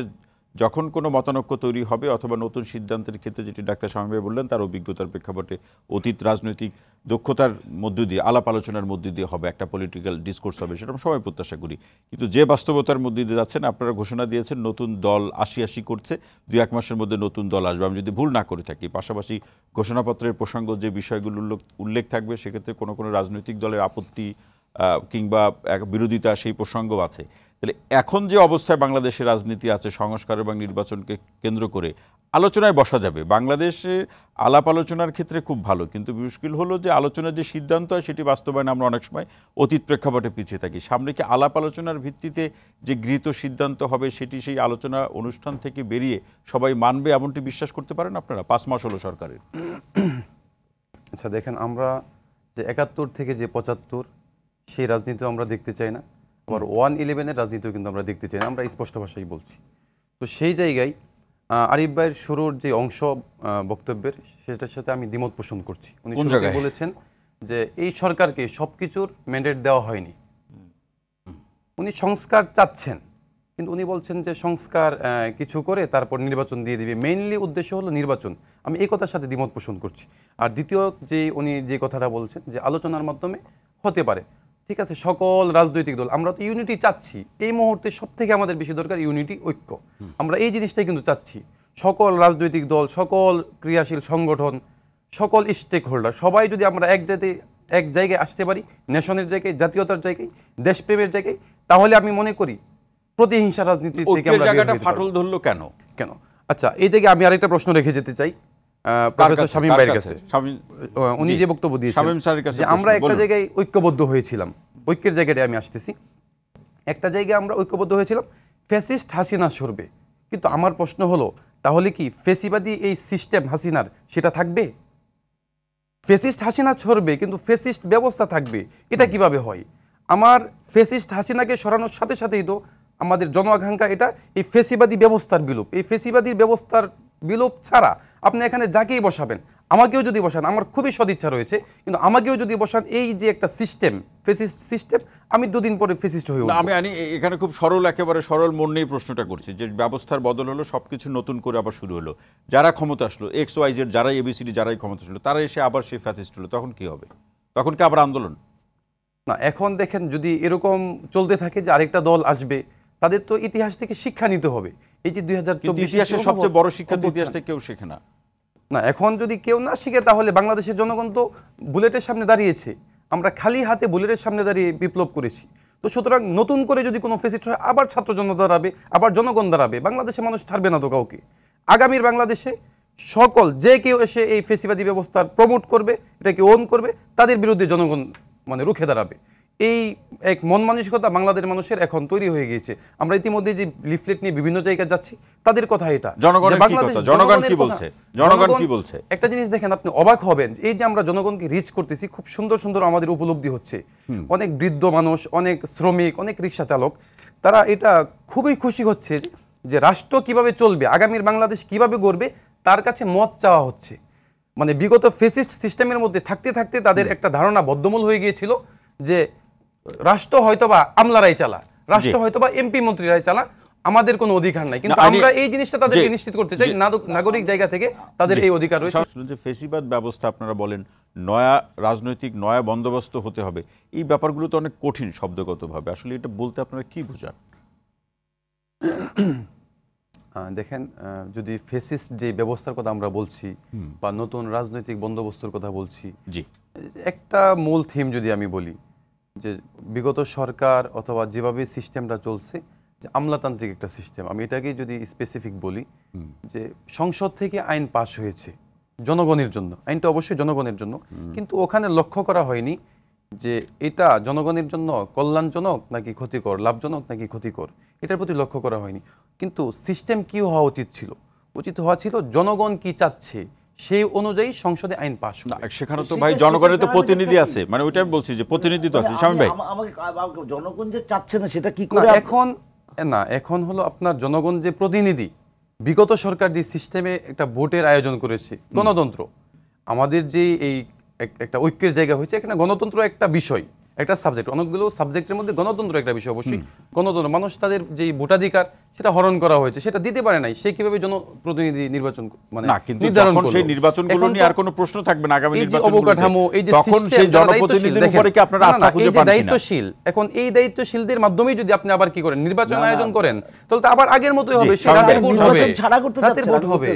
যখন কোনো মতানৈক্য তৈরি হবে অথবা নতুন সিদ্ধান্তের ক্ষেত্রে, যেটি ডাক্তার শামীম ভাই বললেন, তার অভিজ্ঞতার প্রেক্ষাপটে অতীত রাজনৈতিক দক্ষতার মধ্য দিয়ে, আলাপ আলোচনার মধ্য দিয়ে হবে, একটা পলিটিক্যাল ডিসকোর্স হবে, সেটা আমরা সবাই প্রত্যাশা করি। কিন্তু যে বাস্তবতার মধ্যে দিয়ে যাচ্ছেন, আপনারা ঘোষণা দিয়েছেন নতুন দল আসি করছে, 2-1 মাসের মধ্যে নতুন দল আসবে, আমি যদি ভুল না করে থাকি। পাশাপাশি ঘোষণাপত্রের প্রসঙ্গ যে বিষয়গুলো উল্লেখ থাকবে, সেক্ষেত্রে কোনো রাজনৈতিক দলের আপত্তি কিংবা বিরোধিতা, সেই প্রসঙ্গও আছে। তাহলে এখন যে অবস্থায় বাংলাদেশের রাজনীতি আছে, সংস্কার এবং নির্বাচনকে কেন্দ্র করে আলোচনায় বসা যাবে। বাংলাদেশে আলাপ আলোচনার ক্ষেত্রে খুব ভালো, কিন্তু মুশকিল হলো যে আলোচনার যে সিদ্ধান্ত হয় সেটি বাস্তবায়নে আমরা অনেক সময় অতীত প্রেক্ষাপটে পিছিয়ে থাকি। সামনে কি আলাপ আলোচনার ভিত্তিতে যে গৃহীত সিদ্ধান্ত হবে, সেটি সেই আলোচনা অনুষ্ঠান থেকে বেরিয়ে সবাই মানবে, এমনটি বিশ্বাস করতে পারেন আপনারা? 5 মাস হলো সরকারের। আচ্ছা দেখেন, আমরা যে 71 থেকে যে 75, সেই রাজনীতি আমরা দেখতে চাই না। আবার 1-11-এর রাজনীতিও কিন্তু আমরা দেখতে চাই না, আমরা স্পষ্ট ভাষায় বলছি। তো সেই জায়গায় আরিফ ভাইয়ের শুরুর যে অংশ বক্তব্যের, সেটার সাথে আমি দ্বিমত পোষণ করছি। উনি বলেছেন যে এই সরকারকে সবকিছুর ম্যান্ডেট দেওয়া হয়নি, উনি সংস্কার চাচ্ছেন, কিন্তু উনি বলছেন যে সংস্কার কিছু করে তারপর নির্বাচন দিয়ে দিবে, মেইনলি উদ্দেশ্য হলো নির্বাচন। আমি এই কথার সাথে দ্বিমত পোষণ করছি। আর দ্বিতীয় যে উনি যে কথাটা বলছেন যে আলোচনার মাধ্যমে হতে পারে, ঠিক আছে, সকল রাজনৈতিক দল, আমরা তো ইউনিটি চাচ্ছি এই মুহূর্তে, সব থেকে আমাদের বেশি দরকার ইউনিটি, ঐক্য। আমরা এই জিনিসটাই কিন্তু চাচ্ছি। সকল রাজনৈতিক দল, সকল ক্রিয়াশীল সংগঠন, সকল স্টেক হোল্ডার সবাই যদি আমরা এক জায়গায় আসতে পারি, নেশনের জায়গায়, জাতীয়তার জায়গায়, দেশপ্রেমের জায়গায়, তাহলে আমি মনে করি প্রতিহিংসা রাজনীতি থেকে আমরা বের হতে পারবো। ফাটল ধরলো কেন? আচ্ছা, এই জায়গায় আমি আরেকটা প্রশ্ন রেখে যেতে চাই প্রফেসর শামীম ভাইয়ের কাছে। উনি যে বক্তব্য দিয়েছেন যে আমরা একটা জায়গায় ঐক্যবদ্ধ হয়েছিলাম, ঐক্যের জায়গাটায় আমি আসতেছি। একটা জায়গায় আমরা ঐক্যবদ্ধ হয়েছিলাম ফ্যাসিস্ট হাসিনা সরবে, কিন্তু আমার প্রশ্ন হলো তাহলে কি ফেসিবাদী এই সিস্টেম হাসিনার সেটা থাকবে? ফেসিস্ট হাসিনা ছড়বে কিন্তু ফেসিস্ট ব্যবস্থা থাকবে, এটা কিভাবে হয়? আমার ফেসিস্ট হাসিনাকে সরানোর সাথে সাথেই তো আমাদের জন আকাঙ্ক্ষা এটা এই ফেসিবাদী ব্যবস্থার বিলোপ। এই ফেসিবাদী ব্যবস্থার বিলোপ ছাড়া আপনি এখানে যাকেই বসাবেন, আমাকেও যদি বসান, আমার খুবই সদিচ্ছা রয়েছে, কিন্তু আমাকেও যদি বসান এই যে একটা সিস্টেম ফেসিস্ট সিস্টেম, আমি দুদিন পরে ফেসিস্ট হয়ে উঠব। আমি এখানে খুব একেবারে সরল মন নিয়ে প্রশ্নটা করছি যে ব্যবস্থার বদল হলো, সবকিছু নতুন করে আবার শুরু হলো, যারা ক্ষমতা আসলো XYZ, যারাই ABCD যারাই ক্ষমতা ছিল, তারা এসে আবার সেই ফ্যাসিস্ট হলো, তখন কি হবে? তখন কি আবার আন্দোলন? না, এখন দেখেন যদি এরকম চলতে থাকে যে আরেকটা দল আসবে, তাদের তো ইতিহাস থেকে শিক্ষা নিতে হবে। এই যে 2024 ইতিহাসের সবচেয়ে বড় শিক্ষা তো ইতিহাস থেকে কেউ শেখে না। না, এখন যদি কেউ না শিখে তাহলে বাংলাদেশের জনগণ তো বুলেটের সামনে দাঁড়িয়েছে, আমরা খালি হাতে বুলেটের সামনে দাঁড়িয়ে বিপ্লব করেছি। তো সুতরাং নতুন করে যদি কোনো ফেসিস্ট হয়, আবার ছাত্র জনতা দাঁড়াবে, আবার জনগণ দাঁড়াবে, বাংলাদেশের মানুষ ছাড়বে না তো কাউকে। আগামীর বাংলাদেশে সকল যে কেউ এসে এই ফেসিবাদী ব্যবস্থার প্রমোট করবে, এটাকে ওন করবে, তাদের বিরুদ্ধে জনগণ রুখে দাঁড়াবে। এই এক মন মানসিকতা বাংলাদেশের মানুষের এখন তৈরি হয়ে গিয়েছে। আমরা ইতিমধ্যে যে লিফলেট নিয়ে বিভিন্ন জায়গায় যাচ্ছি, তাদের কথা এটা। জনগণ কি বলছে? একটা জিনিস দেখেন, আপনি অবাক হবেন, এই যে আমরা জনগণকে রিচ করতেছি, খুব সুন্দর সুন্দর আমাদের উপলব্ধি হচ্ছে। অনেক বৃদ্ধ মানুষ, অনেক শ্রমিক, অনেক রিক্সা চালক, তারা এটা খুবই খুশি হচ্ছে যে রাষ্ট্র কিভাবে চলবে, আগামীর বাংলাদেশ কিভাবে গড়বে, তার কাছে মত চাওয়া হচ্ছে। বিগত ফেসিস্ট সিস্টেমের মধ্যে থাকতে থাকতে তাদের একটা ধারণা বদ্ধমূল হয়ে গিয়েছিল যে রাষ্ট্র হয়তোবা আমলারাই চালা, রাষ্ট্র হয়তোবা MP মন্ত্রীরাই চালা, আমাদের কোনো অধিকার নাই। কিন্তু আমরা এই জিনিসটা তাদেরকে নিশ্চিত করতে চাই, নাগরিক জায়গা থেকে তাদের এই অধিকার রয়েছে। যে ফেসিবাদ ব্যবস্থা আপনারা বলেন নয়া রাজনৈতিক নয়া বন্দোবস্ত হতে হবে, এই ব্যাপারগুলো তো অনেক কঠিন শব্দগতভাবে, আসলে এটা বলতে আপনারা কি বোঝান? দেখেন, যদি ফেসিস্ট যে ব্যবস্থার কথা আমরা বলছি বা নতুন রাজনৈতিক বন্দোবস্তের কথা বলছি, জি, একটা মূল থিম যদি আমি বলি যে বিগত সরকার অথবা যেভাবে সিস্টেমটা চলছে, যে আমলাতান্ত্রিক একটা সিস্টেম, আমি এটাকে যদি স্পেসিফিক বলি যে সংসদ থেকে আইন পাস হয়েছে জনগণের জন্য, আইনটা অবশ্যই জনগণের জন্য, কিন্তু ওখানে লক্ষ্য করা হয়নি যে এটা জনগণের জন্য কল্যাণজনক নাকি ক্ষতিকর, লাভজনক নাকি ক্ষতিকর, এটার প্রতি লক্ষ্য করা হয়নি। কিন্তু সিস্টেম কি হওয়া উচিত ছিল? উচিত হওয়া ছিল জনগণ কি চাচ্ছে সেই অনুযায়ী সংসদে আইন পাস। সেখানে তো ভাই জনগণের তো প্রতিনিধি আছে, ওইটা আমি বলছি যে প্রতিনিধি তো আছে। শামীম ভাই, জনগণ যে চাচ্ছে না সেটা কি করে এখন হলো আপনার জনগণ যে প্রতিনিধি, বিগত সরকার যে সিস্টেমে একটা ভোটের আয়োজন করেছে, গণতন্ত্র, আমাদের যে এই একটা ঐক্যের জায়গা হয়েছে, এখানে গণতন্ত্র একটা বিষয়, একটা সাবজেক্ট, অনেকগুলো সাবজেক্টের মধ্যে গণতন্ত্র একটা বিষয়। অবশ্যই গণতন্ত্র, মানুষ তাদের যে ভোটাধিকার সেটা হরণ করা হয়েছে, সেটা দিতে পারে নাই, সে কিভাবে জনপ্রতিনিধি নির্বাচন নির্ধারণ করলো? সেই নির্বাচনগুলো নিয়ে আর কোনো প্রশ্ন থাকবে না আগামী নির্বাচনগুলোতে। অবকাঠামো, এই যে তখন সেই জনপ্রতিনিধির উপরে কি আপনারা আস্থা খুঁজে পান কিনা? দায়িত্বশীল, এখন এই দায়িত্বশীলদের মাধ্যমেই যদি আপনি আবার কি করেন, নির্বাচন আয়োজন করেন, তাহলে তো আবার আগের মতোই হবে, সেই রাতের ভোট হবে, ছাড়া করতে হবে।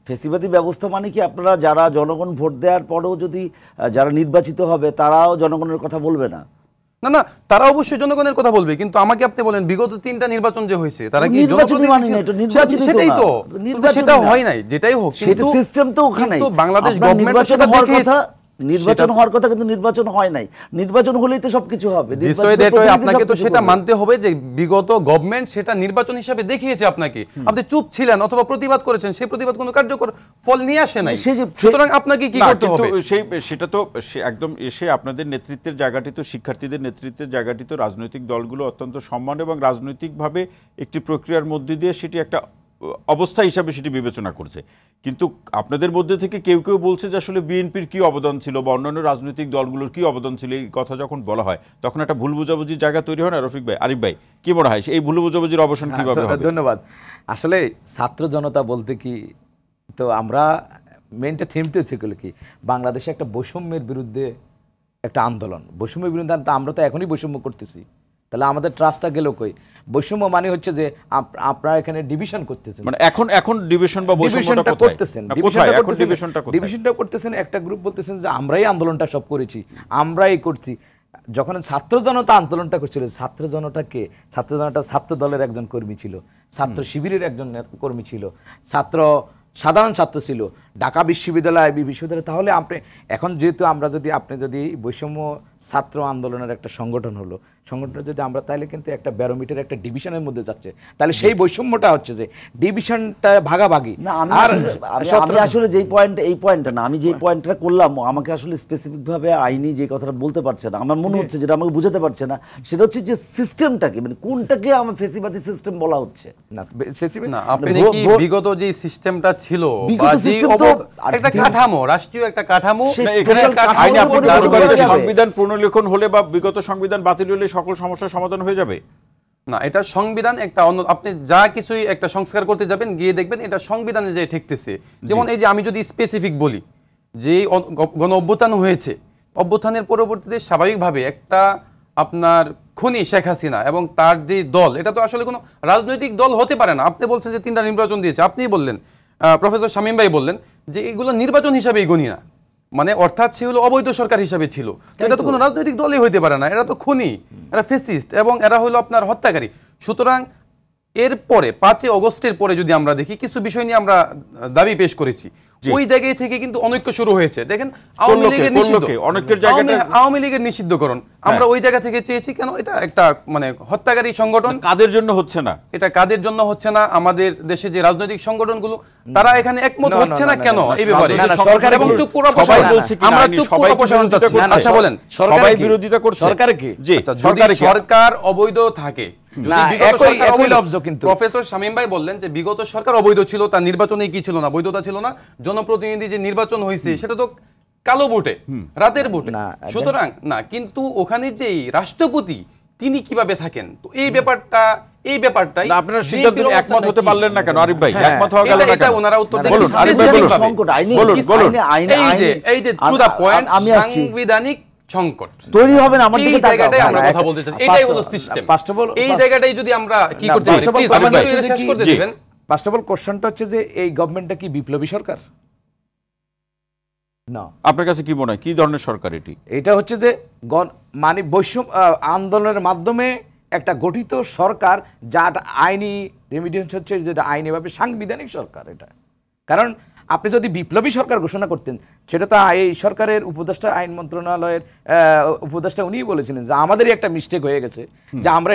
ফেসিবাদী ব্যবস্থা মানে কি আপনারা যারা জনগণ ভোট দেওয়ার পরেও যদি যারা নির্বাচিত হবে তারাও জনগণের কথা বলবে না? না না, তারা অবশ্যই জনগণের কথা বলবে, কিন্তু আমাকে আপনি বলেন বিগত 3টা নির্বাচন যে হয়েছে তারা কি সেটাই তো, সেটা হয় নাই, যেটাই হোক, কিন্তু সিস্টেম তো ওখানে বাংলাদেশ গভর্নমেন্ট সেটা দেখেছে, নির্বাচন হওয়ার কথা, কিন্তু নির্বাচন হয় নাই। নির্বাচন হলেই তো সবকিছু হবে। আপনাকে তো সেটা মানতে হবে যে বিগত গভর্নমেন্ট সেটা নির্বাচন হিসেবে দেখিয়েছে আপনাকে, আপনি চুপ ছিলেন অথবা প্রতিবাদ করেছেন, সেই প্রতিবাদ কোনো কার্যকর ফল নিয়ে আসে নাই, সুতরাং আপনাকে কি করতে হবে? সেটা তো একদম এসে আপনাদের নেতৃত্বের জায়গাটি তো, শিক্ষার্থীদের নেতৃত্বের জায়গাটি তো রাজনৈতিক দলগুলো অত্যন্ত সম্মান এবং রাজনৈতিকভাবে একটি প্রক্রিয়ার মধ্যে দিয়ে সেটি একটা অবস্থা হিসাবে সেটি বিবেচনা করছে। কিন্তু আপনাদের মধ্যে থেকে কেউ কেউ বলছে যে আসলে বিএনপির কি অবদান ছিল বা অন্যান্য রাজনৈতিক দলগুলোর কি অবদান ছিল, এই কথা যখন বলা হয় তখন একটা ভুল বোঝাবুঝির জায়গা তৈরি হয় না? রফিক ভাই, আরিফ ভাই, কি মনে হয় এই ভুল বোঝাবুঝির অবসান কিভাবে হবে? ধন্যবাদ। আসলে ছাত্র জনতা বলতে কি, তো আমরা মেনটা থিমতে ছিল কি, বাংলাদেশে একটা বৈষম্যের বিরুদ্ধে একটা আন্দোলন, বৈষম্যের বিরুদ্ধে আমরা তো এখনই বৈষম্য করতেছি, তাহলে আমাদের ট্রাস্টটা গেল কই? বৈষম্য মানে হচ্ছে যে আপনারা এখানে ডিভিশন করতেছেন, মানে এখন ডিভিশন বা বৈষম্যটা ডিভিশনটা কোথায়? করতেছেন, না, কোথায় এখন ডিভিশনটা কোথায়? ডিভিশনটা করতেছেন। একটা গ্রুপ বলতেছেন যে আমরাই আন্দোলনটা সব করেছি, আমরাই করছি। যখন ছাত্র জনতা আন্দোলনটা করছিল, ছাত্র জনতাকে, ছাত্র জনতা ছাত্র দলের একজন কর্মী ছিল, ছাত্র শিবিরের একজন কর্মী ছিল, সাধারণ ছাত্র ছিল, ঢাকা বিশ্ববিদ্যালয় তাহলে আপনি এখন যেহেতু আপনি যদি বৈষম্য ছাত্র আন্দোলনের একটা সংগঠন হলো, সংগঠন যদি আমরা তাহলে কিন্তু একটা ব্যারোমিটার একটা ডিভিশনের মধ্যে যাচ্ছে, তাহলে সেই বৈষম্যটা হচ্ছে যে ডিভিশনটা ভাগাভাগি না। আর আমি আসলে যেই পয়েন্ট, এই পয়েন্টটা না, আমি যেই পয়েন্টটা করলাম, আমাকে আসলে স্পেসিফিক ভাবে আইনি যে কথাটা বলতে পারছে না, আমার মনে হচ্ছে যেটা আমাকে বুঝাতে পারছে না, সেটা হচ্ছে যে সিস্টেমটাকে, মানে কোনটাকে আমার ফেসিবাদী সিস্টেম বলা হচ্ছে। না, আপনি কি বিগত যে সিস্টেমটা ছিল বিগত বা যে system তো একটা কাঠামো, রাষ্ট্রীয় একটা কাঠামো, না, এখানে আইনে আপনি দাঁড় করেছেন সংবিধান পুনর্লিখন হলে বা বিগত সংবিধান বাতিল হলে সকল সমস্যার সমাধান হয়ে যাবে না, এটা সংবিধান একটা অন্য, আপনি যা কিছুই একটা সংস্কার করতে যাবেন গিয়ে দেখবেন এটা সংবিধানে যে ঠেকতেছে। যেমন এই যে আমি যদি স্পেসিফিক বলি যে গণ অভ্যুত্থান হয়েছে, অভ্যুত্থানের পরবর্তীতে স্বাভাবিকভাবে একটা আপনার খুনি শেখ হাসিনা এবং তার যে দল, এটা তো আসলে কোনো রাজনৈতিক দল হতে পারে না। আপনি বলছেন যে 3টা নির্বাচন দিয়েছে, আপনিই বললেন, প্রফেসর শামীম ভাই বললেন যে এগুলো নির্বাচন হিসাবেই গণি না, মানে অর্থাৎ সে হলো অবৈধ সরকার হিসাবে ছিল। এটা তো কোনো রাজনৈতিক দলই হইতে পারে না, এরা তো খুনি, এরা ফেসিস্ট এবং এরা হলো আপনার হত্যাকারী। সুতরাং এরপরে 5 আগস্টের পরে যদি আমরা দেখি, কিছু বিষয় নিয়ে আমরা দাবি পেশ করেছি, ওই জায়গায় থেকে কিন্তু অনৈক্য শুরু হয়েছে। দেখেন আওয়ামী লীগের নিষিদ্ধকরণ আমরা ওই জায়গা থেকে চেয়েছি। কেন? এটা একটা মানে হত্যাকারী সংগঠন। কাদের জন্য হচ্ছে না? এটা কাদের জন্য হচ্ছে না? আমাদের দেশে যে রাজনৈতিক সংগঠনগুলো তারা এখানে একমত হচ্ছে না কেন এই ব্যাপারে? এবং চুপ করে সবাই বলছে কি আমরা চুপ করে অপসারণ চাচ্ছি। আচ্ছা বলেন, সবাই বিরোধিতা করছে সরকার কি? জি, যদি সরকার অবৈধ থাকে, যদি বিগত সরকার অবৈধ, কিন্তু প্রফেসর শামীম ভাই বললেন যে বিগত সরকার অবৈধ ছিল, তার নির্বাচনে কি ছিল না, বৈধতা ছিল না, জনপ্রতিনিধি যে নির্বাচন হয়েছে সেটা তো কালো ভোটে, রাতের ভোটে। সুতরাং না, কিন্তু ওখানে যে রাষ্ট্রপতি তিনি কিভাবে থাকেন, তো এই ব্যাপারটাই আপনারা সিদ্ধান্ত একমত হতে পারলেন না কেন আরিফ ভাই? একমত হওয়া গেল না কেন? এটা ওনারা উত্তর দেন। বলুন আরিফ ভাই, বলুন সংকট আইনি, এই যে টু দা পয়েন্ট, আমি আসছি, সাংবিধানিক সংকট তৈরি হবে না। আমার দিকে জায়গাটাই আমরা কথা বলতে চাই, এটাই হলো সিস্টেম। এই জায়গাটাই যদি আমরা কি করতে পারি, প্লিজ আমাকে এটা শেষ করতে দিবেন। ফার্স্ট অফ অল কোশ্চেনটা হচ্ছে যে এই গভর্নমেন্টটা কি বিপ্লবী সরকার? না। আপনার কাছে কি মনে হয় কি ধরনের সরকার এটি? এটা হচ্ছে যে মানে বৈষম্য আন্দোলনের মাধ্যমে একটা গঠিত সরকার, যার আইনি রেমিডিয়েন্স হচ্ছে যেটা আইনিভাবে সাংবিধানিক সরকার। এটা কারণ আপনি যদি বিপ্লবী সরকার ঘোষণা করতেন, সেটা তো এই সরকারের উপদেষ্টা, আইন মন্ত্রণালয়ের উপদেষ্টা উনিই বলেছিলেন যে আমাদেরই একটা মিস্টেক হয়ে গেছে, যে আমরা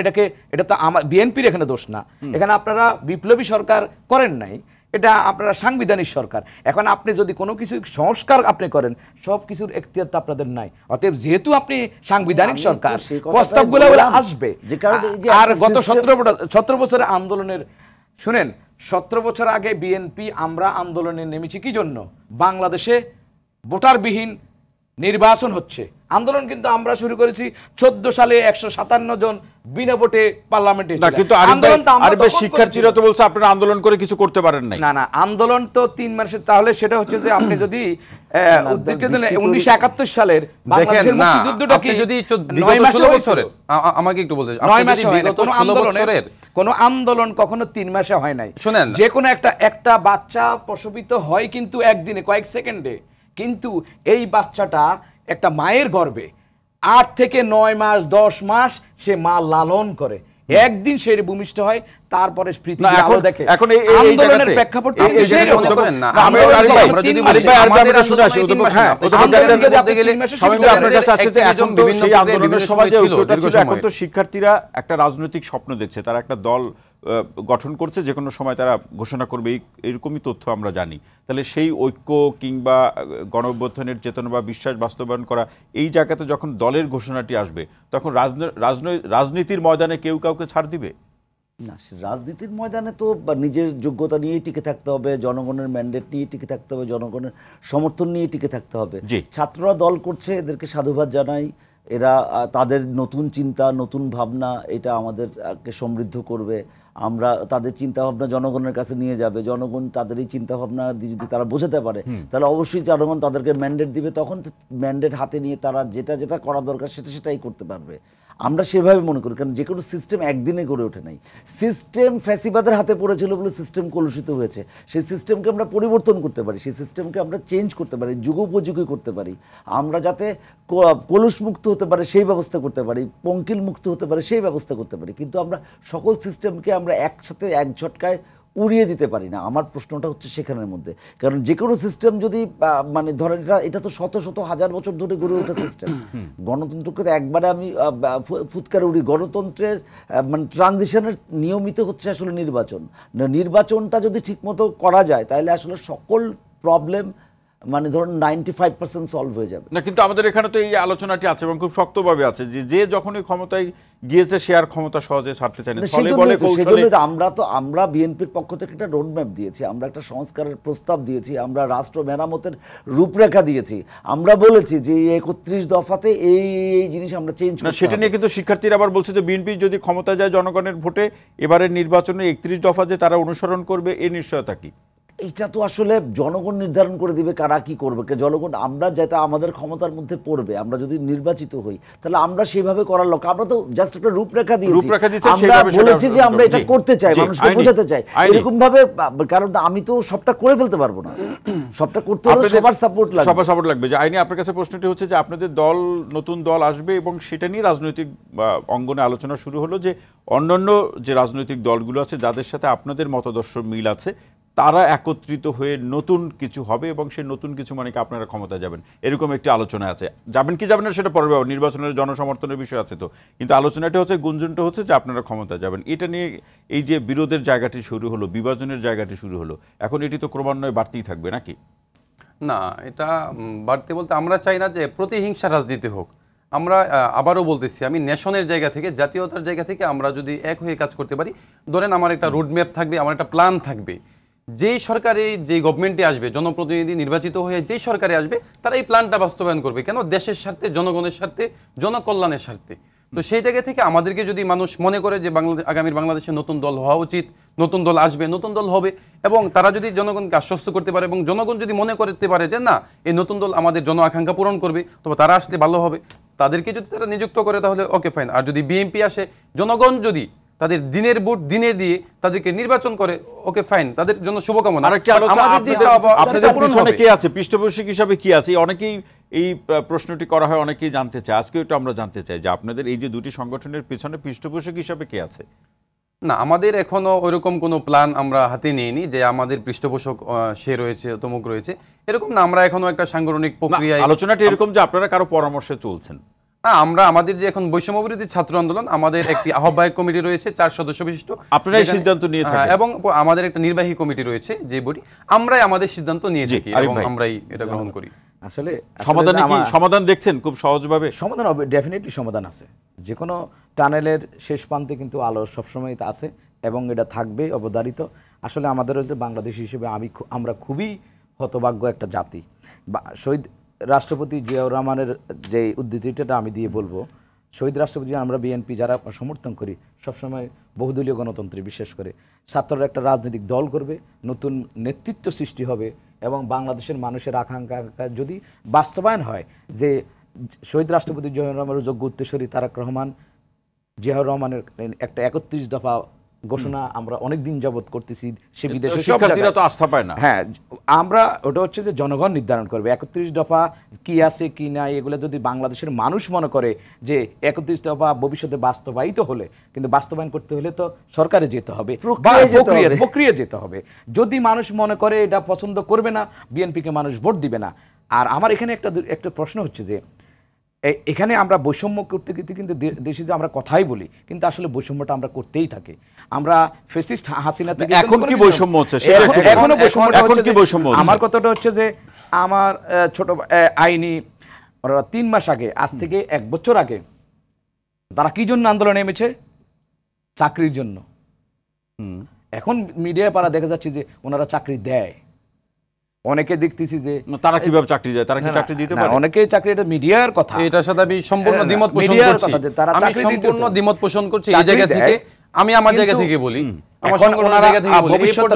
এটা তো আমার বিএনপির এখানে দোষ না, এখানে আপনারা বিপ্লবী সরকার করেন নাই, এটা আপনারা সাংবিধানিক সরকার। এখন আপনি যদি কোনো কিছু সংস্কার আপনি করেন, সব কিছুর এখতিয়ার তো আপনাদের নাই। অতএব যেহেতু আপনি সাংবিধানিক সরকার, প্রস্তাবগুলো আসবে। আর গত 17 বছরের আন্দোলনের শুনেন, 17 বছর আগে বিএনপি আমরা আন্দোলনে নেমেছি কি জন্য? বাংলাদেশে ভোটারবিহীন নির্বাচন হচ্ছে। আন্দোলন কিন্তু আমরা শুরু করেছি 14 সালে 157 জন বিনা ভোটে পার্লামেন্টে। না, কিন্তু শিক্ষার্থীরা তো বলছে আপনারা আন্দোলন করে কিছু করতে পারেন নাই। না না, আন্দোলন তো 3 মাসের। তাহলে সেটা হচ্ছে যে আপনি যদি 1971 সালের বাংলাদেশের মুক্তিযুদ্ধটা কি যদি 9 মাসের বছরের, আমাকে একটু বলতে, আপনি যদি বিগত 16 বছরের কোন আন্দোলন কখনো 3 মাসে হয় নাই। শুনেন, যে কোনো একটা বাচ্চা প্রসবিত হয় কিন্তু একদিনে, কয়েক সেকেন্ডে, কিন্তু এই বাচ্চাটা একটা মায়ের গর্ভে 8 থেকে 9 মাস 10 মাস সে মা লালন করে, একদিন সে ভূমিষ্ঠ হয়, তারপরে পৃথিবীর আলো দেখে। এখন এই আন্দোলনের প্রেক্ষাপট মনে করেন না, শিক্ষার্থীরা একটা রাজনৈতিক স্বপ্ন দেখছে, তারা একটা দল গঠন করছে, যে কোনো সময় তারা ঘোষণা করবে, এরকমই তথ্য আমরা জানি। তাহলে সেই ঐক্য কিংবা গণঅভ্যুত্থানের চেতনা বা বিশ্বাস বাস্তবায়ন করা, এই জায়গাতে যখন দলের ঘোষণাটি আসবে, তখন রাজনীতির ময়দানে কেউ কাউকে ছাড় দিবে না। রাজনীতির ময়দানে তো নিজের যোগ্যতা নিয়েই টিকে থাকতে হবে, জনগণের ম্যান্ডেট নিয়ে টিকে থাকতে হবে, জনগণের সমর্থন নিয়ে টিকে থাকতে হবে। ছাত্ররা দল করছে, এদেরকে সাধুবাদ জানাই। এরা তাদের নতুন চিন্তা, নতুন ভাবনা, এটা আমাদেরকে সমৃদ্ধ করবে। আমরা তাদের চিন্তাভাবনা জনগণের কাছে নিয়ে যাবে, জনগণ তাদের এই চিন্তাভাবনা যদি তারা বোঝাতে পারে, তাহলে অবশ্যই জনগণ তাদেরকে ম্যান্ডেট দিবে। তখন ম্যান্ডেট হাতে নিয়ে তারা যেটা করা দরকার সেটাই করতে পারবে। আমরা সেভাবে মনে করি, কারণ যে কোনো সিস্টেম একদিনে গড়ে ওঠে নাই। সিস্টেম ফ্যাসিবাদের হাতে পড়েছিল বলে সিস্টেম কলুষিত হয়েছে। সেই সিস্টেমকে আমরা পরিবর্তন করতে পারি, সেই সিস্টেমকে আমরা চেঞ্জ করতে পারি, যুগোপযোগী করতে পারি। আমরা যাতে কলুষ মুক্ত হতে পারে সেই ব্যবস্থা করতে পারি, পঙ্কিল মুক্ত হতে পারে সেই ব্যবস্থা করতে পারি, কিন্তু আমরা সকল সিস্টেমকে আমরা একসাথে এক ঝটকায় উড়িয়ে দিতে পারি না। আমার প্রশ্নটা হচ্ছে সেখানের মধ্যে, কারণ যে কোনো সিস্টেম যদি মানে ধরেন এটা তো শত শত হাজার বছর ধরে গড়ে ওঠা সিস্টেম। গণতন্ত্রকে তো একবারে আমি ফুৎকারে উড়ি। গণতন্ত্রের মানে ট্রানজিশনের নিয়মিত হচ্ছে আসলে নির্বাচনটা যদি ঠিকমতো করা যায় তাহলে আসলে সকল প্রবলেম মানে ধরুন 95% সলভ হয়ে যাবে। না, কিন্তু আমাদের এখানে তো এই আলোচনাটি আছে এবং খুব শক্তভাবে আছে যে যখনই ক্ষমতায় গিয়েছে সে আর ক্ষমতা সহজে ছাড়তে চায় না। সেজন্য আমরা বিএনপির পক্ষ থেকে একটা রোডম্যাপ দিয়েছি, আমরা একটা সংস্কারের প্রস্তাব দিয়েছি, আমরা রাষ্ট্র মেরামতের রূপরেখা দিয়েছি। আমরা বলেছি যে 31 দফাতে এই জিনিস আমরা চেঞ্জ করব। সেটা নিয়ে কিন্তু শিক্ষার্থীরা আবার বলছে যে বিএনপি যদি ক্ষমতা যায় জনগণের ভোটে এবারের নির্বাচনে 31 দফা যে তারা অনুসরণ করবে এই নিশ্চয়তা কি? এটা তো আসলে জনগণ নির্ধারণ করে দিবে কারা কি করবে। জনগণ, আমরা যেটা আমাদের ক্ষমতার মধ্যে পড়বে, আমরা যদি নির্বাচিত হই তাহলে আমরা সেইভাবে করার লক্ষ্য, আমরা তো জাস্ট একটা রূপরেখা দিয়েছি, আমরা বলেছি যে আমরা এটা করতে চাই, মানুষকে বোঝাতে চাই এরকম ভাবে। কারণ আমি তো সবটা করে ফেলতে পারবো না, সবটা করতে হলে সবার সাপোর্ট লাগবে। যে আইনি আপনার কাছে প্রশ্নটি হচ্ছে যে আপনাদের দল নতুন দল আসবে এবং সেটা নিয়ে রাজনৈতিক অঙ্গনে আলোচনা শুরু হলো যে অন্যান্য যে রাজনৈতিক দলগুলো আছে যাদের সাথে আপনাদের মতাদর্শ মিল আছে তারা একত্রিত হয়ে নতুন কিছু হবে এবং সেই নতুন কিছু মানে কি আপনারা ক্ষমতা যাবেন, এরকম একটি আলোচনা আছে। যাবেন কি যাবেন না সেটা পরের ব্যাপার, নির্বাচনের জনসমর্থনের বিষয় আছে তো, কিন্তু আলোচনাটা হচ্ছে, গুঞ্জনটা হচ্ছে যে আপনারা ক্ষমতা যাবেন। এটা নিয়ে এই যে বিরোধের জায়গাটি শুরু হলো, বিভাজনের জায়গাটি শুরু হলো, এখন এটি তো ক্রমান্বয়ে বাড়তেই থাকবে নাকি? না, এটা বাড়তে বলতে আমরা চাই না যে প্রতিহিংসা রাজনীতি হোক। আমরা আবারও বলতেছি, আমি নেশনের জায়গা থেকে, জাতীয়তার জায়গা থেকে আমরা যদি এক হয়ে কাজ করতে পারি, ধরেন আমার একটা রোডম্যাপ থাকবে, আমার একটা প্ল্যান থাকবে, যেই সরকারে যেই গভর্নমেন্টে আসবে, জনপ্রতিনিধি নির্বাচিত হয়ে যেই সরকারে আসবে তারা এই প্ল্যানটা বাস্তবায়ন করবে। কেন? দেশের স্বার্থে, জনগণের স্বার্থে, জনকল্যাণের স্বার্থে। তো সেই জায়গা থেকে আমাদেরকে যদি মানুষ মনে করে যে আগামীর বাংলাদেশে নতুন দল হওয়া উচিত, নতুন দল আসবে, নতুন দল হবে, এবং তারা যদি জনগণকে আশ্বস্ত করতে পারে এবং জনগণ যদি মনে করতে পারে যে না, এই নতুন দল আমাদের জন আকাঙ্ক্ষা পূরণ করবে, তবে তারা আসলে ভালো হবে, তাদেরকে যদি তারা নিযুক্ত করে তাহলে ওকে ফাইন। আর যদি বিএনপি আসে, জনগণ যদি তাদের দিনের ভোট দিনে দিয়ে তাদেরকে নির্বাচন করে, ওকে ফাইন, তাদের জন্য শুভকামনা। কে আছে পৃষ্ঠপোষক হিসাবে, কি আছে? অনেকেই এই প্রশ্নটি করা হয়, অনেকেই জানতে চায়। আজকে একটু আমরা জানতে চাই যে আপনাদের এই যে দুটি সংগঠনের পিছনে পৃষ্ঠপোষক হিসাবে কে আছে? না, আমাদের এখনো ওইরকম কোনো প্ল্যান আমরা হাতে নিইনি যে আমাদের পৃষ্ঠপোষক সে রয়েছে, তমুক রয়েছে, এরকম না। আমরা এখনো একটা সাংগঠনিক প্রক্রিয়া, আলোচনাটি এরকম যে আপনারা কারো পরামর্শে চলছেন। আমরা আমাদের যে এখন বৈষম্য বিরোধী ছাত্র আন্দোলন, আমাদের একটি আহ্বায়ক কমিটি রয়েছে 4 সদস্য বিশিষ্ট, আপনারাই সিদ্ধান্ত নিয়ে থাকেন, এবং আমাদের একটা নির্বাহী কমিটি রয়েছে যে বডি, আমরাই আমাদের সিদ্ধান্ত নিয়ে থাকি এবং আমরাই এটা গ্রহণ করি। আসলে সমাধান দেখছেন খুব সহজভাবে? সমাধান হবে, ডেফিনেটলি সমাধান আছে। যে কোনো টানেলের শেষ প্রান্তে কিন্তু আলো সবসময় আছে এবং এটা থাকবে অবধারিত। আসলে আমাদের হচ্ছে বাংলাদেশ হিসেবে আমরা খুবই হতভাগ্য একটা জাতি। শহীদ রাষ্ট্রপতি জিয়াউর রহমানের যে উদ্ধৃতিটা আমি দিয়ে বলবো, শহীদ রাষ্ট্রপতি, আমরা বিএনপি যারা সমর্থন করি সবসময় বহুদলীয় গণতন্ত্রে বিশ্বাস করে, ছাত্ররা একটা রাজনৈতিক দল করবে, নতুন নেতৃত্ব সৃষ্টি হবে এবং বাংলাদেশের মানুষের আকাঙ্ক্ষা যদি বাস্তবায়ন হয় যে শহীদ রাষ্ট্রপতি জিয়াউর রহমানের যোগ্য উত্তরসূরি তারেক রহমান, জিয়াউর রহমানের একটা 31 দফা ঘোষণা আমরা অনেকদিন যাবত করতেছি, সে বিদেশে শিক্ষার্থীরা তো আস্থা পায় না। হ্যাঁ, আমরা ওটা হচ্ছে যে জনগণ নির্ধারণ করবে 31 দফা কি আছে কি নাই, এগুলো যদি বাংলাদেশের মানুষ মনে করে যে 31 দফা ভবিষ্যতে বাস্তবায়িত হলে, কিন্তু বাস্তবায়ন করতে হলে তো সরকারে যেতে হবে, প্রক্রিয়া যেতে হবে। যদি মানুষ মনে করে এটা পছন্দ করবে না, বিএনপিকে মানুষ ভোট দিবে না। আর আমার এখানে একটা প্রশ্ন হচ্ছে যে এখানে আমরা বৈষম্য করতে কিন্তু দেশে যে আমরা কথাই বলি, কিন্তু আসলে বৈষম্যটা আমরা করতেই থাকি। আমরা ফ্যাসিস্ট হাসিনা থেকে এখন কি বৈষম্য হচ্ছে? এখনো বৈষম্য। আমার কথাটা হচ্ছে যে আমার ছোট আইনি 3 মাস আগে, আজ থেকে 1 বছর আগে তারা কি জন্য আন্দোলনে নেমেছে? চাকরির জন্য। এখন মিডিয়া পাড়া দেখা যাচ্ছে যে ওনারা চাকরি দেয়। অনেকে দেখতেছি যে তারা কিভাবে চাকরি দেয়, তারা কি চাকরি দিতে পারে? অনেকেই চাকরি, এটা মিডিয়ার কথা, এটার সাথে আমি সম্পূর্ণ দ্বিমত পোষণ করছি। আমি সম্পূর্ণ দ্বিমত পোষণ করছি এই জায়গা থেকে। আমি আমার জায়গা থেকে বলি, আমার সংগঠনের জায়গা থেকে বলি,